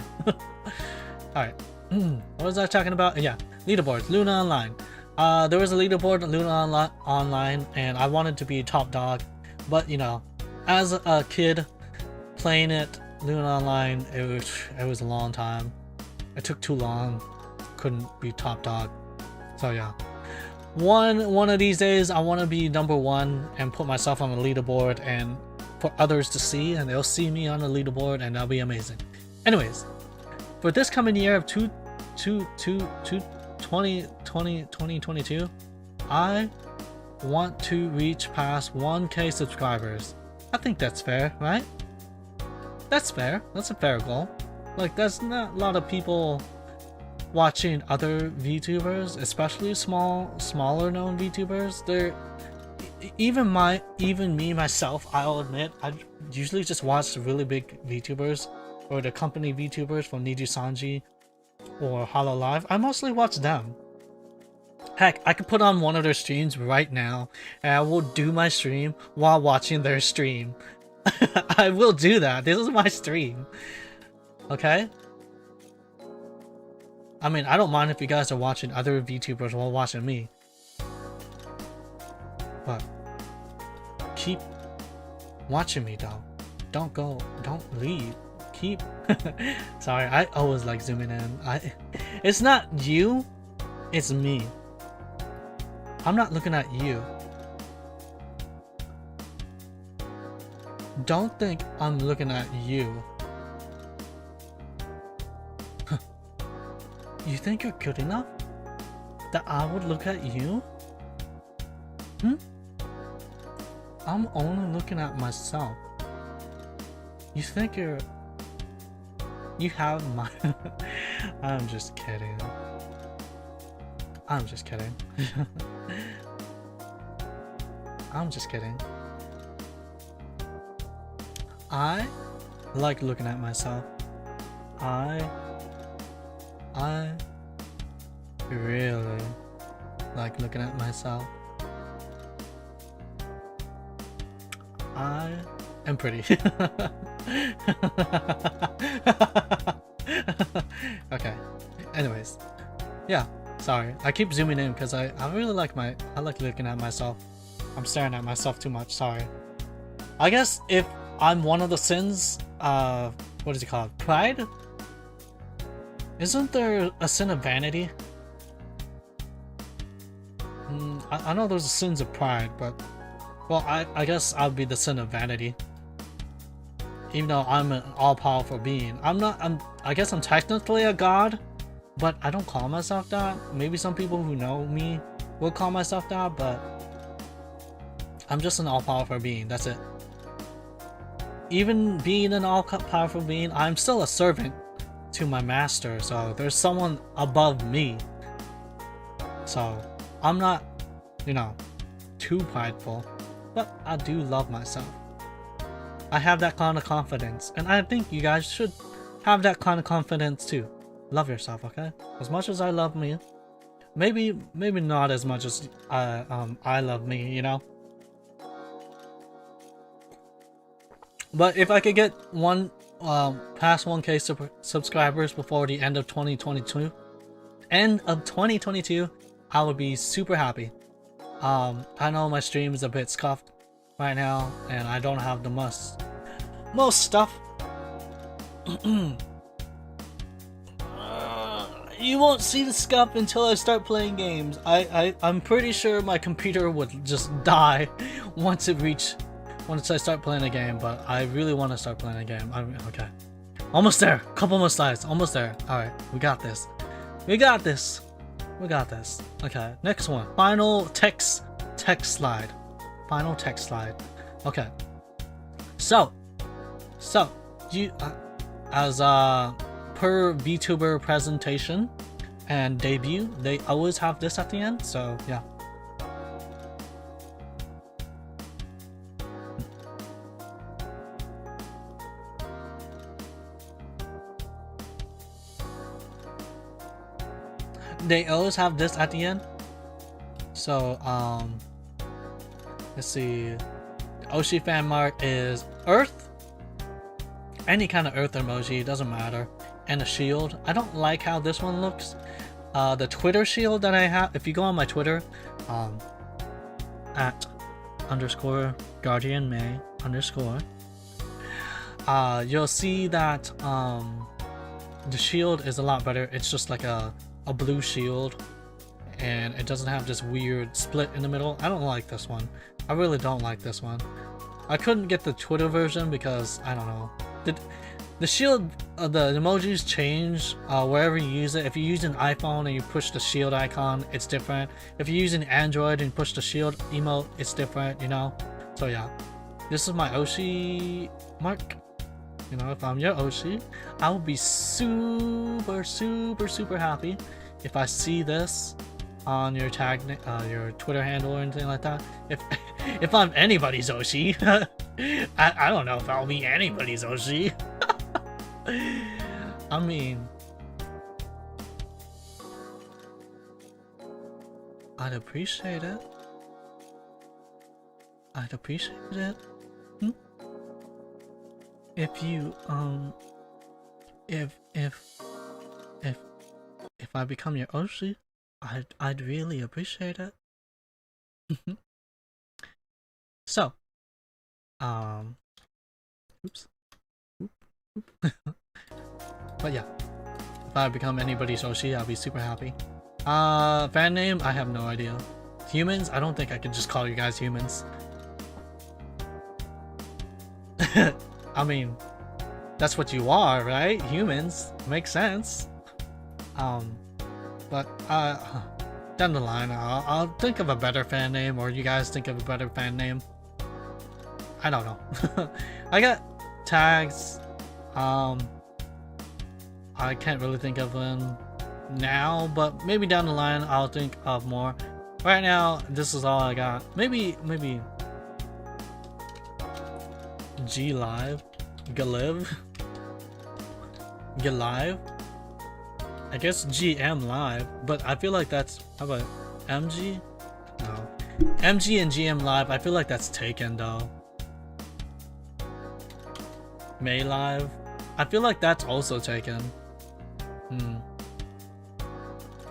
Alright. What was I talking about? Yeah, leaderboards. Luna Online. There was a leaderboard at Luna Online, and I wanted to be top dog. But, you know, as a kid playing it, Luna Online, it was a long time. It took too long. Couldn't be top dog. So yeah. One of these days I want to be #1 and put myself on the leaderboard and for others to see, and they'll see me on the leaderboard, and that'll be amazing. Anyways, for this coming year of 2022, I want to reach past 1K subscribers. I think that's fair, right? That's fair. That's a fair goal. Like, there's not a lot of people watching other VTubers, especially smaller known VTubers. They're even me myself, I'll admit, I usually just watch the really big VTubers or the company VTubers from Niju Sanji or Hololive. I mostly watch them. Heck, I could put on one of their streams right now and I will do my stream while watching their stream. I will do that. This is my stream. Okay? I mean, I don't mind if you guys are watching other VTubers while watching me. But keep watching me though. Don't leave. Keep sorry, I always like zooming in. It's not you, it's me. I'm not looking at you. Don't think I'm looking at you. You think you're good enough that I would look at you? I'm only looking at myself. You think you have my... I'm just kidding. I'm just kidding. I'm just kidding. I like looking at myself. I really like looking at myself. I am pretty. Okay. Anyways. Yeah. Sorry. I keep zooming in because I really like I like looking at myself. I'm staring at myself too much. Sorry. I guess if I'm one of the sins, what is it called? Pride? Isn't there a sin of vanity? I know there's sins of pride, but well, I guess I'll be the sin of vanity. Even though I'm an all-powerful being. I guess I'm technically a god, but I don't call myself that. Maybe some people who know me will call myself that, but I'm just an all-powerful being, that's it. Even being an all-powerful being, I'm still a servant to my master, so there's someone above me. So, I'm not, you know, too prideful, but I do love myself. I have that kind of confidence, and I think you guys should have that kind of confidence too. Love yourself, okay? As much as I love me, maybe not as much as I love me, you know? But if I could get past 1K subscribers before the end of 2022, I would be super happy. I know my stream is a bit scuffed right now, and I don't have the most stuff. You won't see the scuff until I start playing games. I'm pretty sure my computer would just die once I start playing a game, but I really want to start playing a game. Okay. Almost there. Couple more slides. Almost there. Alright, we got this. We got this. We got this. Okay, next one. Final text slide. Final text slide. Okay. So you as per VTuber presentation and debut, they always have this at the end, so yeah. They always have this at the end. So let's see. The Oshi fan mark is Earth. Any kind of Earth emoji, doesn't matter. And a shield. I don't like how this one looks. The Twitter shield that I have, if you go on my Twitter, at _GuardianMay_, you'll see that the shield is a lot better. It's just like a blue shield, and it doesn't have this weird split in the middle. I don't like this one. I really don't like this one. I couldn't get the Twitter version because I don't know. The shield, the emojis change wherever you use it. If you use an iPhone and you push the shield icon, it's different. If you're using Android and push the shield emote, it's different, you know? So yeah, this is my Oshi mark. You know, if I'm your Oshi, I will be super happy if I see this on your tag, your Twitter handle or anything like that. If I'm anybody's Oshi, I don't know if I'll be anybody's Oshi. I mean, I'd appreciate it. I'd appreciate it. If you if I become your Oshi, I'd really appreciate it. So, oops. But yeah, if I become anybody's Oshi, I'll be super happy. Fan name, I have no idea. Humans, I don't think I could just call you guys humans. I mean, that's what you are, right? Humans. Makes sense. But down the line, I'll think of a better fan name, or you guys think of a better fan name. I don't know. I got tags. I can't really think of them now, but maybe down the line I'll think of more. Right now, this is all I got. Maybe G Live, Galiv, Galive. I guess GM Live, but I feel like that's, how about MG? No, MG and GM Live. I feel like that's taken though. May Live. I feel like that's also taken.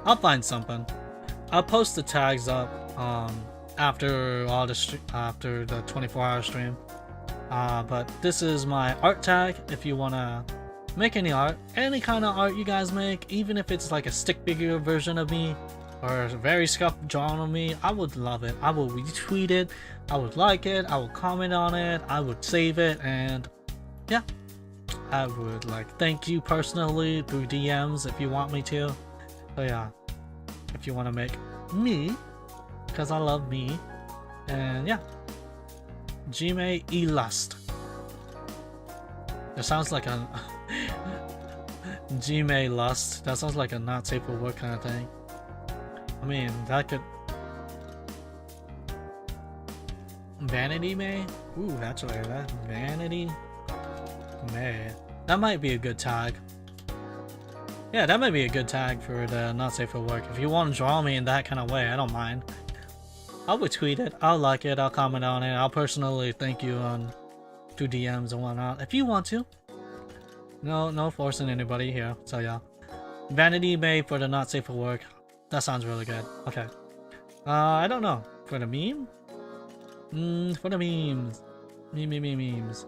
I'll find something. I'll post the tags up after all the after the 24-hour stream. But this is my art tag. If you wanna make any art, any kind of art you guys make, even if it's like a stick figure version of me or a very scuff drawn of me, I would love it. I will retweet it. I would like it. I will comment on it. I would save it, and yeah, I would like thank you personally through DMs if you want me to. So yeah, if you want to make me, because I love me, and yeah, Gmail Elust. That sounds like a Gmail Lust. That sounds like a not safe for work kind of thing. I mean, that could. Vanity May? Ooh, that's right. That Vanity May. That might be a good tag. Yeah, that might be a good tag for the not safe for work. If you want to draw me in that kind of way, I don't mind. I'll retweet it. I'll like it. I'll comment on it. I'll personally thank you on through DMs and whatnot if you want to. No forcing anybody here. So yeah, Vanity May for the not safe for work. That sounds really good. Okay. I don't know, for the meme. For the memes. Memes.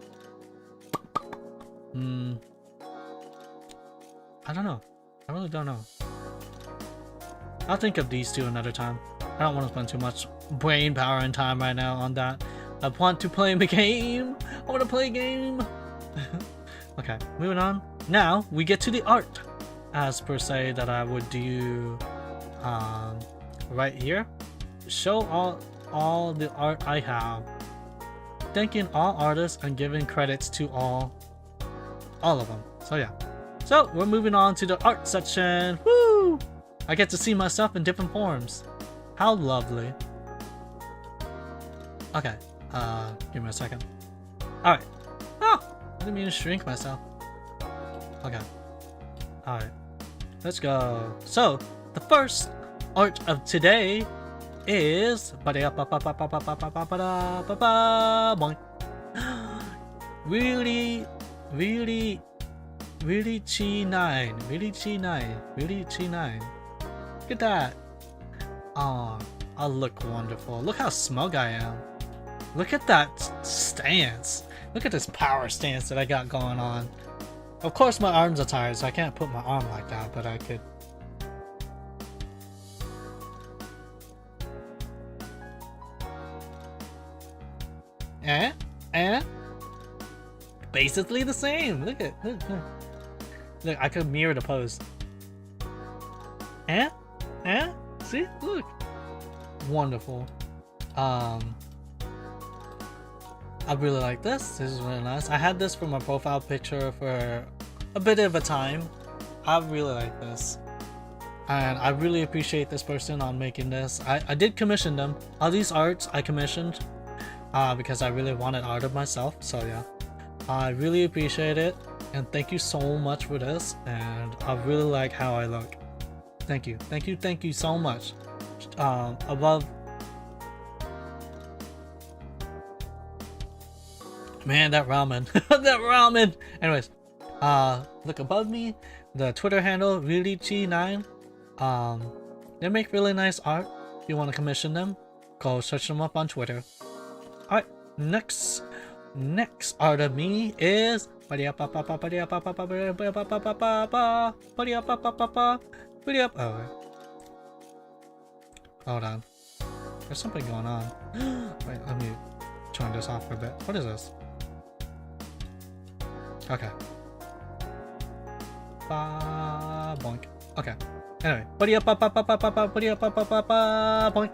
I don't know. I really don't know. I'll think of these two another time. I don't want to spend too much brain power and time right now on that. I want to play the game. I want to play a game. Okay, moving on. Now we get to the art, as per se that I would do right here. Show all the art I have. Thanking all artists and giving credits to all of them. So yeah. So we're moving on to the art section. Woo! I get to see myself in different forms. How lovely. Okay. Give me a second. Alright. Oh! I didn't mean to shrink myself. Okay. Alright. Let's go. So, the first art of today is really chi9. Look at that. Oh, I look wonderful. Look how smug I am. Look at that stance. Look at this power stance that I got going on. Of course my arms are tired, so I can't put my arm like that, but I could. Basically the same. Look, I could mirror the pose. See? Look. Wonderful. I really like this. This is really nice. I had this for my profile picture for a bit of a time. I really like this. And I really appreciate this person on making this. I did commission them. All these arts I commissioned because I really wanted art of myself. So yeah. I really appreciate it. And thank you so much for this. And I really like how I look. Thank you so much. Above. Man, that ramen. That ramen! Anyways, look above me, the Twitter handle, reallychi9. They make really nice art. If you want to commission them, go search them up on Twitter. Alright, next art of me is hold on. There's something going on. Wait, let me turn this off for a bit. What is this? Okay. Boink. Okay. Anyway. Boink.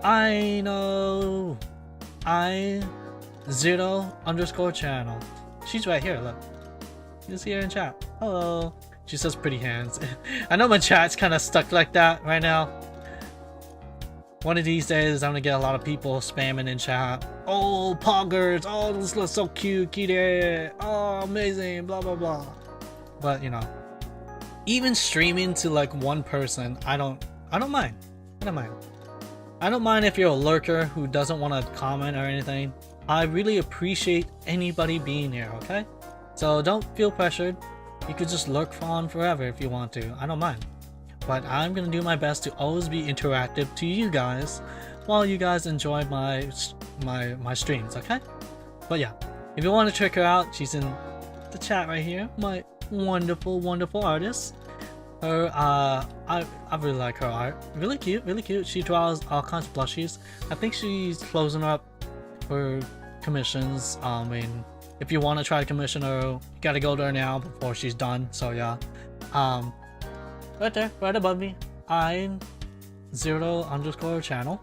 I know. I 0_channel. She's right here, look. You see her in chat. Hello. She says pretty hands. I know my chat's kind of stuck like that right now. One of these days, I'm gonna get a lot of people spamming in chat. Oh, poggers! Oh, this looks so cute, kitty! Oh, amazing! Blah blah blah. But you know, even streaming to like one person, I don't mind. I don't mind. I don't mind if you're a lurker who doesn't want to comment or anything. I really appreciate anybody being here. Okay, so don't feel pressured. You could just lurk on forever if you want to. I don't mind. But I'm gonna do my best to always be interactive to you guys while you guys enjoy my streams, okay? But yeah, if you want to check her out, she's in the chat right here. My wonderful artist. Her I really like her art. Really cute. She draws all kinds of plushies. I think she's closing up for commissions. I mean, if you want to try to commission her, you gotta go there now before she's done. So yeah, right there, right above me, I'm 0_channel.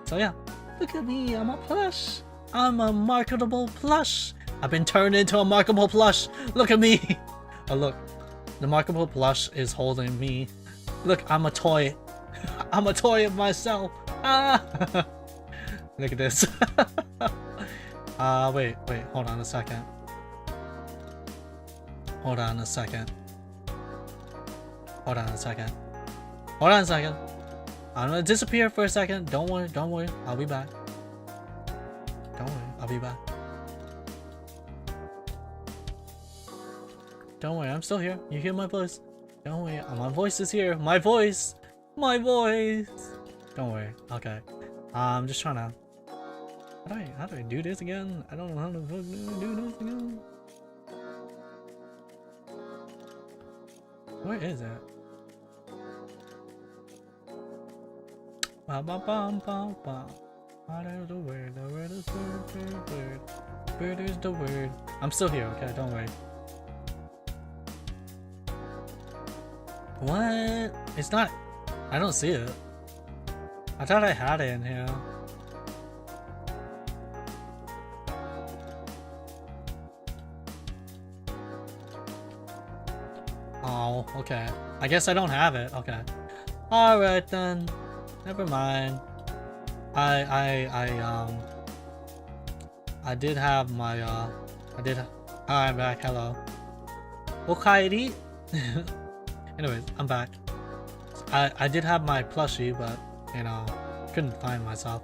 So yeah, look at me, I'm a plush. I'm a marketable plush. I've been turned into a marketable plush. Look at me. Oh look, the marketable plush is holding me. Look, I'm a toy. I'm a toy of myself. Ah. Look at this. Wait, hold on a second. Hold on a second. I'm gonna disappear for a second. Don't worry. I'll be back. Don't worry, I'm still here. You hear my voice? Don't worry, my voice is here. My voice. Don't worry. Okay. I'm just trying to. How do I do this again? I don't know how to do this again. Where is it? What is the word? The word is word. Word is the word. I'm still here, okay? Don't worry. What? It's not. I don't see it. I thought I had it in here. Oh, okay. I guess I don't have it. Okay. Alright then. Never mind. I did have my I'm back, hello. Okay. Anyways, I'm back. I did have my plushie, but you know, couldn't find myself.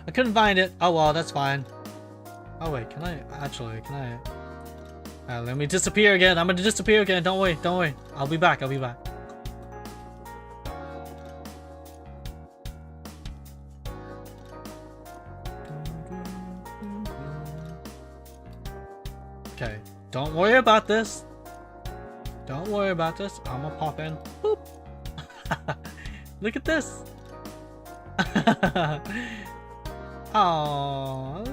I couldn't find it. Oh well, that's fine. Oh wait, can I let me disappear again. I'm gonna disappear again. Don't worry. I'll be back. Okay, don't worry about this. I'm gonna pop in. Boop. Look at this. Oh,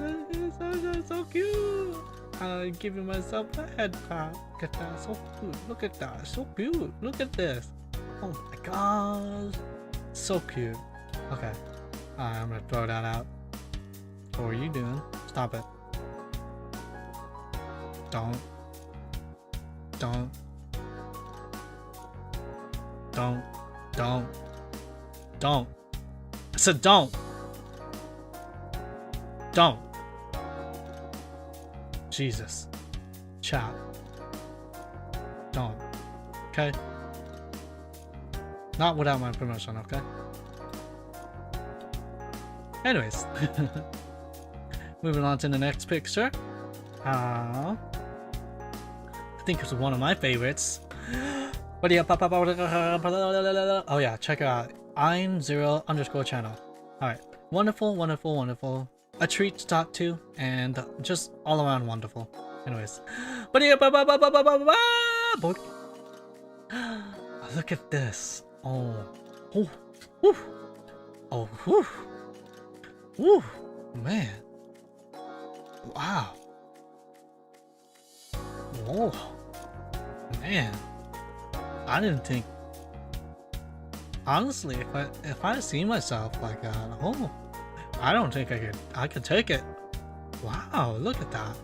so cute. I'm giving myself a head pat. Look at that, so cute. Look at that, so cute. Look at this. Oh my gosh, so cute. Okay, I'm gonna throw that out. What are you doing? Stop it. Don't. I said don't. Jesus. Chat. Don't. Okay? Not without my permission, okay? Anyways. Moving on to the next picture. I think it's one of my favorites. Oh yeah, check her out. I'm 0_channel. Alright. Wonderful. A treat to talk to, and just all around wonderful. Anyways. Look at this. Man. Wow. Oh man. I didn't think, honestly, if I see myself like that, I don't think I could take it. Wow, look at that.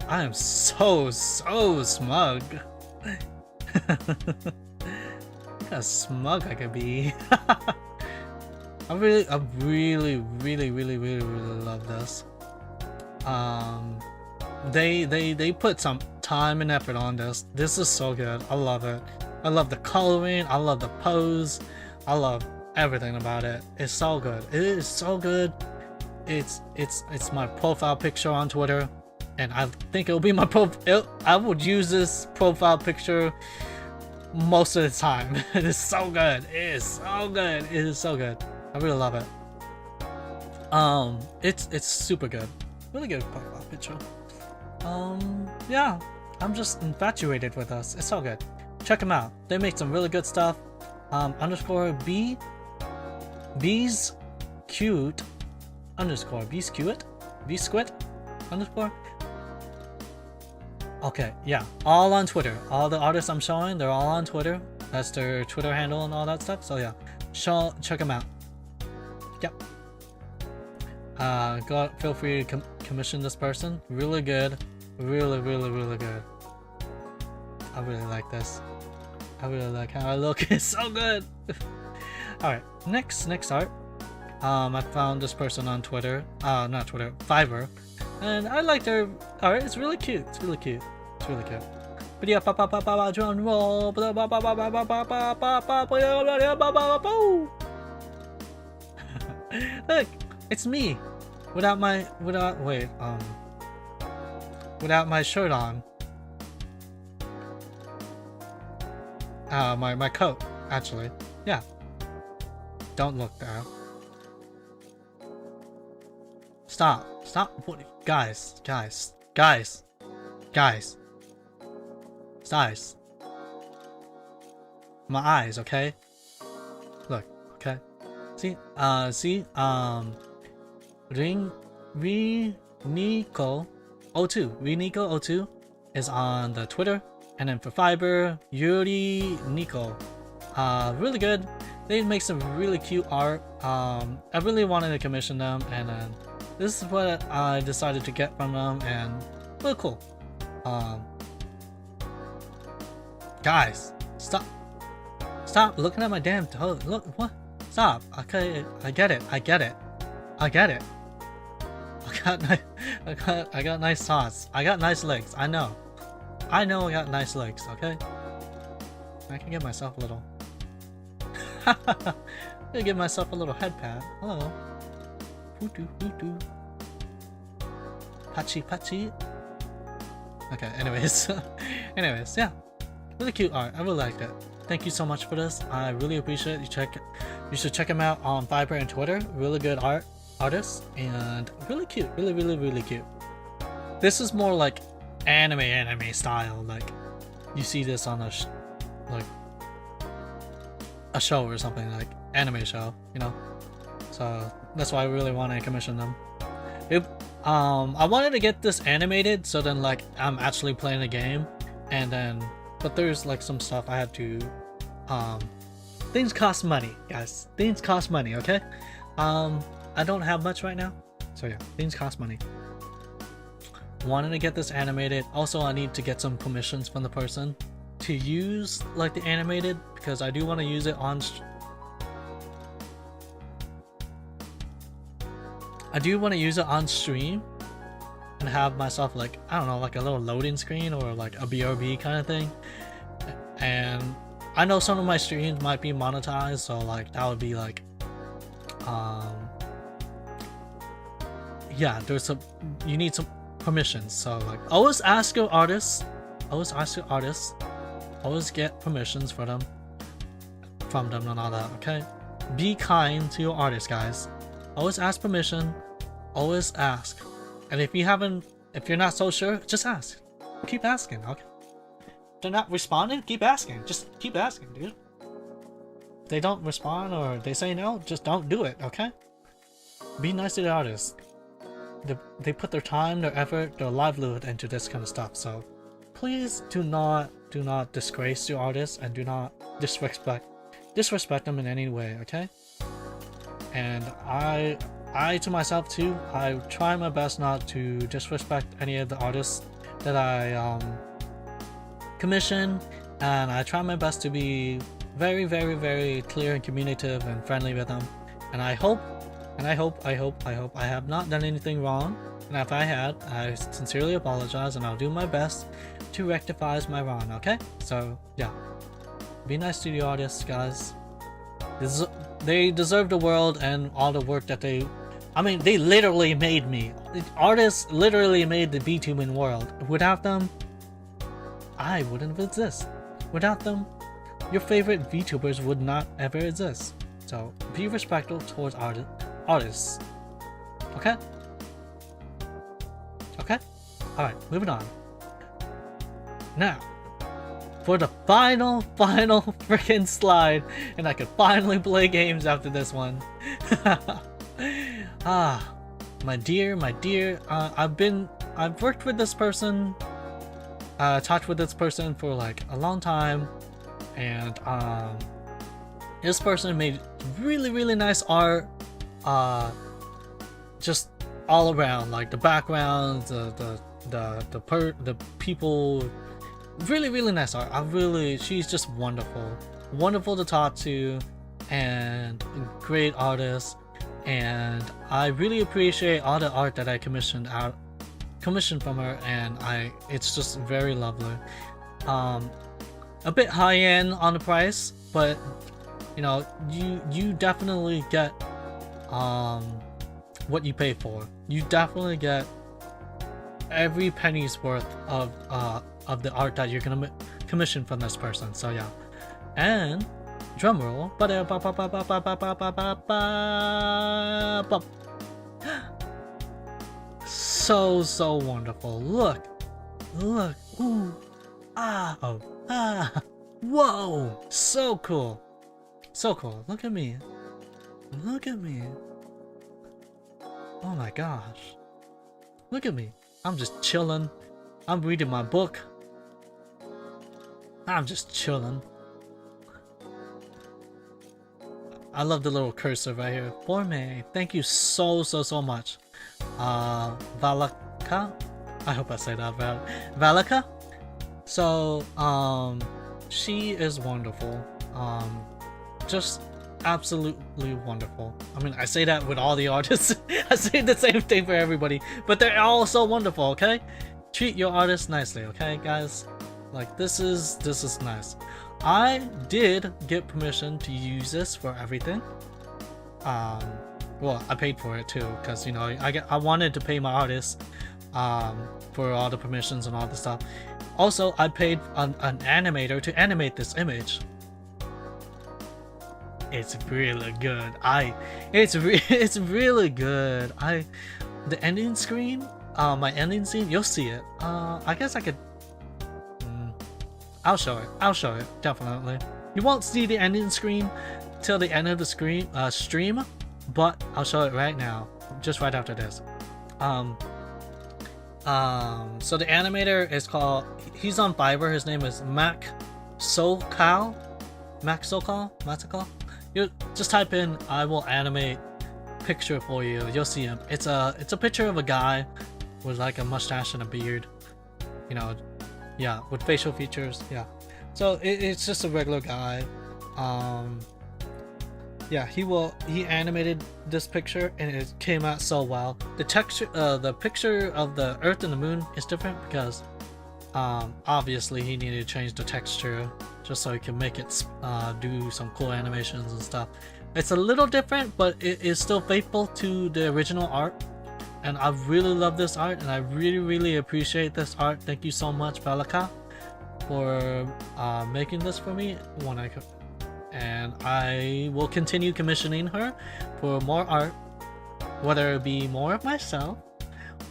I am so smug. Look how smug I could be. I really love this. They put some time and effort on this. This is so good. I love it. I love the coloring. I love the pose. I love everything about it. It's so good. It is so good. It's my profile picture on Twitter, and I think it'll be my I would use this profile picture most of the time. It is so good. It is so good. It is so good. I really love it. It's super good. Really good profile picture. Yeah, I'm just infatuated with us. It's so good. Check them out. They make some really good stuff. Underscore B's cute underscore B's cute B squid underscore. Okay, yeah, all on Twitter. All the artists I'm showing, they're all on Twitter. That's their Twitter handle and all that stuff. So yeah, check them out. Yep. Feel free to commission this person. Really good. Really good. I really like this. I really like how I look. It's so good. Alright, next art. I found this person on Twitter. Not Twitter, Fiverr. And I like their art. It's really cute. It's really cute. It's really cute. But yeah, drum roll. Look, it's me. Without my shirt on. My coat, actually. Yeah. Don't look there. Stop. What, guys. My eyes, okay? Look, okay? See, Renico02 is on the Twitter, and then for Fiverr, Yuri Nico. Really good. They make some really cute art. I really wanted to commission them, and then this is what I decided to get from them, and really cool. Guys, stop looking at my damn toes. Look, what? Stop. Okay, I get it. I got nice sauce. I got nice legs. I know I got nice legs, okay? I can give myself a little give myself a little head pat. Hello. Pachi. Okay, anyways. Yeah. Really cute art. I really liked it. Thank you so much for this. I really appreciate it. You should check him out on Fiverr and Twitter. Really good artists and really cute. Really cute. This is more like anime style. Like you see this on a show or something, like anime show, you know. So that's why I really want to commission them. I wanted to get this animated, so then like I'm actually playing a game, and then but there's like some stuff I have to things cost money, guys. Things cost money, okay? I don't have much right now, so yeah, things cost money. Wanted to get this animated. Also, I need to get some permissions from the person to use like the animated, because I do want to use it on stream and have myself like, I don't know, like a little loading screen or like a BRB kind of thing. And I know some of my streams might be monetized, so like that would be like yeah, you need some permissions. So like always ask your artists, always get permissions from them and all that, okay? Be kind to your artists, guys. Always ask permission, always ask. And if you're not so sure, just ask. Keep asking, okay? If they're not responding, keep asking. Just keep asking, dude. If they don't respond or they say no, just don't do it, okay? Be nice to the artists. They put their time, their effort, their livelihood into this kind of stuff, so please do not disgrace your artists, and do not disrespect them in any way, okay? And I I to myself too, I try my best not to disrespect any of the artists that I commission, and I try my best to be very, very, very clear and communicative and friendly with them. And I hope I have not done anything wrong. And if I had, I sincerely apologize, and I'll do my best to rectify my wrong. Okay? So yeah, be nice to the artists, guys. They deserve the world and all the work that they. I mean, they literally made me. Artists literally made the VTubing world. Without them, I wouldn't exist. Without them, your favorite VTubers would not ever exist. So be respectful towards artists. Okay? Okay? Alright, moving on. Now, for the final freaking slide, and I could finally play games after this one. My dear, I've worked with this person, talked with this person for like a long time, and this person made really nice art, just all around, like the backgrounds, the people, really nice art. She's just wonderful to talk to, and great artist. And I really appreciate all the art that I commissioned from her, and it's just very lovely. A bit high end on the price, but you know, you definitely get what you pay for. You definitely get every penny's worth of the art that you're gonna commission from this person. So yeah, and drum roll. So wonderful. Look, ooh, whoa, so cool. Look at me. Oh my gosh, look at me. I'm just chilling. I'm reading my book. I'm just chilling. I love the little cursor right here. For me, thank you so much. Valaka, I hope I say that right. Valaka. So she is wonderful. Just absolutely wonderful. I mean, I say that with all the artists. I say the same thing for everybody, but they're all so wonderful. Okay, treat your artists nicely, okay, guys. Like this is nice. I did get permission to use this for everything. Well, I paid for it too, because you know I wanted to pay my artists for all the permissions and all the stuff. Also, I paid an animator to animate this image. It's really good. It's really good. The ending screen, my ending scene, you'll see it. I guess I could. I'll show it. Definitely. You won't see the ending screen till the end of the stream, but I'll show it right now, just right after this. So the animator is called. He's on Fiverr. His name is Mac Sokal. You just type in "I will animate picture for you." You'll see him. It's a picture of a guy with like a mustache and a beard. You know, yeah, with facial features. Yeah. So it's just a regular guy. Yeah, he animated this picture and it came out so well. The texture, the picture of the Earth and the Moon is different because obviously he needed to change the texture just so he can make it do some cool animations and stuff. It's a little different, but it is still faithful to the original art. And I really love this art, and I really appreciate this art. Thank you so much, Valaka, for making this for me when I could. And I will continue commissioning her for more art, whether it be more of myself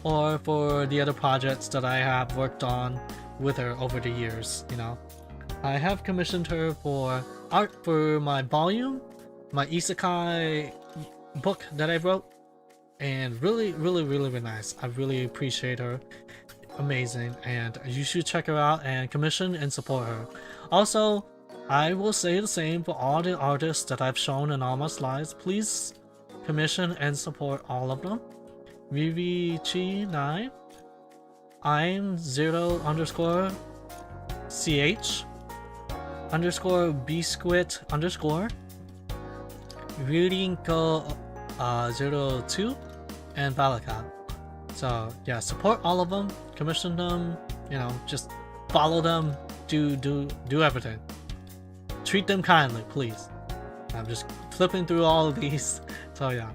or for the other projects that I have worked on with her over the years. You know, I have commissioned her for art for my volume, my isekai book that I wrote, and really nice. I really appreciate her. Amazing, and you should check her out and commission and support her. Also, I will say the same for all the artists that I've shown in all my slides. Please commission and support all of them. VVG9, I'm 0 underscore CH underscore Bsquit underscore Ryurinko 02 and Valaka. So yeah, support all of them, commission them, you know, just follow them, do everything. Treat them kindly, please. I'm just flipping through all of these, so yeah.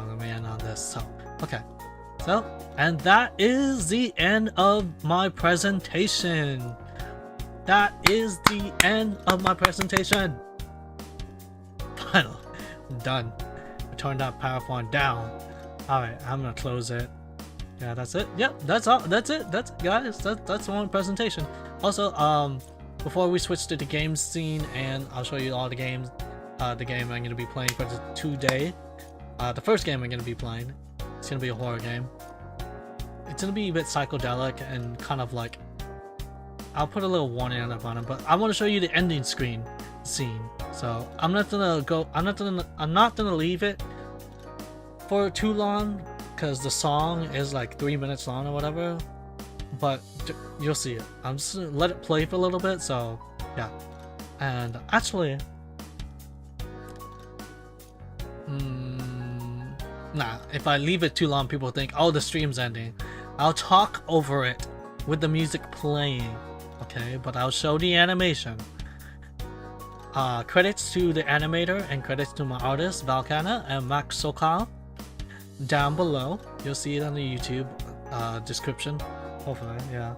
Let me end on this. So okay, so and that is the end of my presentation. That is the end of my presentation. Finally, I'm done. Turn that PowerPoint down. Alright, I'm gonna close it. Yeah, that's it. Yep, that's all. That's it. That's it, guys. That's one presentation. Also, before we switch to the game scene, and I'll show you all the games. The game I'm gonna be playing for today. The first game I'm gonna be playing. It's gonna be a horror game. It's gonna be a bit psychedelic and kind of like. I'll put a little warning on it, but I want to show you the ending scene. So I'm not gonna leave it for too long because the song is like 3 minutes long or whatever, but you'll see it. I'm just gonna let it play for a little bit. So yeah, and actually nah, if I leave it too long, people think, oh, the stream's ending. I'll talk over it with the music playing, okay, but I'll show the animation. Credits to the animator and credits to my artist Valkana and Max Sokal down below. You'll see it on the YouTube description. Hopefully, yeah.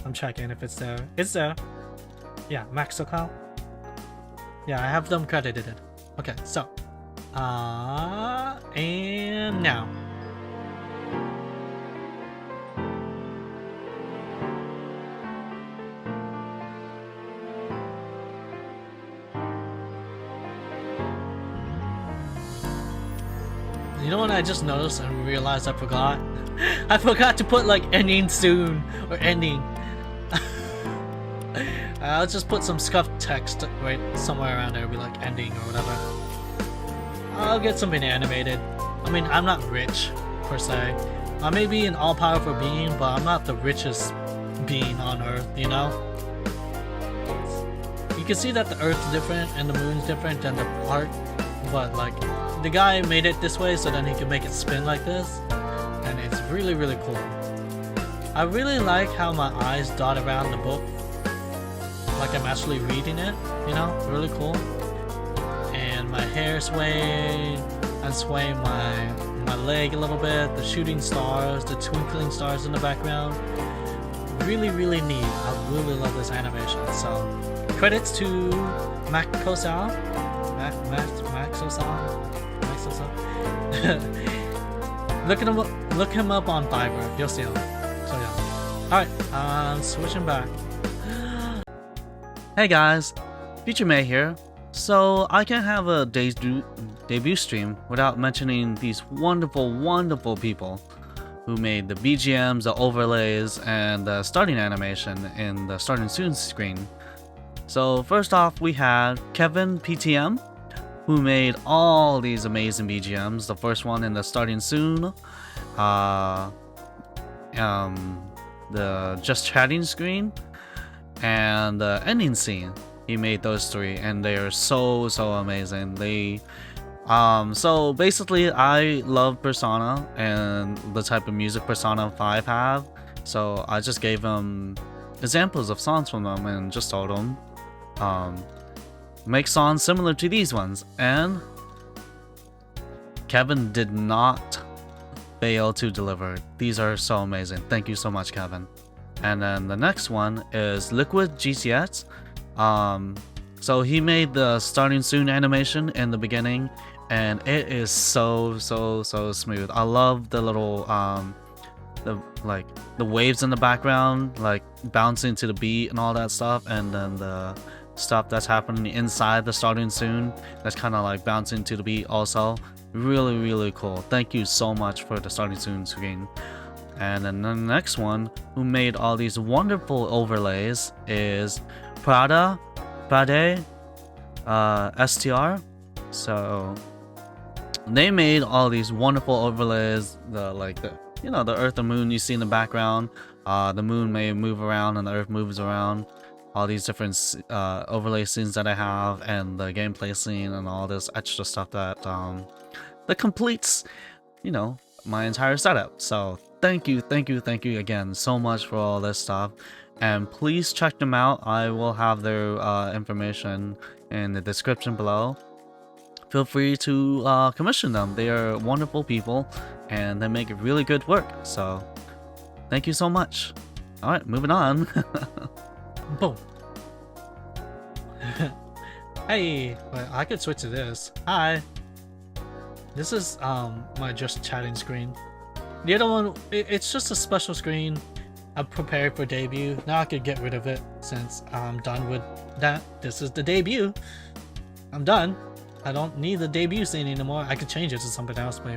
I'm checking if it's there. It's there. Yeah, Max Sokal. Yeah, I have them credited. Okay, so and now. You know what I just noticed and realized I forgot? I forgot to put like ending soon or ending. I'll just put some scuff text right somewhere around there, be like ending or whatever. I'll get something animated. I mean, I'm not rich per se. I may be an all-powerful being, but I'm not the richest being on Earth, you know? You can see that the Earth's different and the Moon's different than the art, but like the guy made it this way so then he can make it spin like this, and it's really, really cool. I really like how my eyes dot around the book like I'm actually reading it, you know, really cool. And my hair swaying, I'm swaying my leg a little bit, the shooting stars, the twinkling stars in the background. Really, really neat. I really love this animation. So credits to Max Sokal. Look him up on Fiverr. You'll see him. So yeah. Alright, switching back. Hey guys, Future May here. So I can't have a debut stream without mentioning these wonderful, wonderful people who made the BGMs, the overlays, and the starting animation in the starting soon screen. So first off, we had Kevin PTM, who made all these amazing BGMs. The first one in the starting soon, the just chatting screen, and the ending scene. He made those three, and they are so amazing. They so basically, I love Persona and the type of music Persona 5 have, so I just gave him examples of songs from them and just told him make songs similar to these ones, and Kevin did not fail to deliver. These are so amazing. Thank you so much, Kevin. And then the next one is Liquid GCX. So he made the starting soon animation in the beginning, and it is so smooth. I love the little the waves in the background, like bouncing to the beat and all that stuff, and then the stuff that's happening inside the starting soon that's kind of like bouncing to the beat also. Really cool. Thank you so much for the starting soon screen. And then the next one who made all these wonderful overlays is Prade STR. So they made all these wonderful overlays, the Earth and moon you see in the background. The moon may move around and the Earth moves around. All these different overlay scenes that I have, and the gameplay scene, and all this extra stuff that completes, my entire setup. So thank you again so much for all this stuff, and please check them out. I will have their information in the description below. Feel free to commission them. They are wonderful people and they make really good work. So thank you so much. All right, moving on. Boom. Hey, well, I could switch to this. Hi. This is my just chatting screen. The other one, it's just a special screen. I'm prepared for debut. Now I could get rid of it since I'm done with that. This is the debut. I'm done. I don't need the debut scene anymore. I could change it to something else maybe.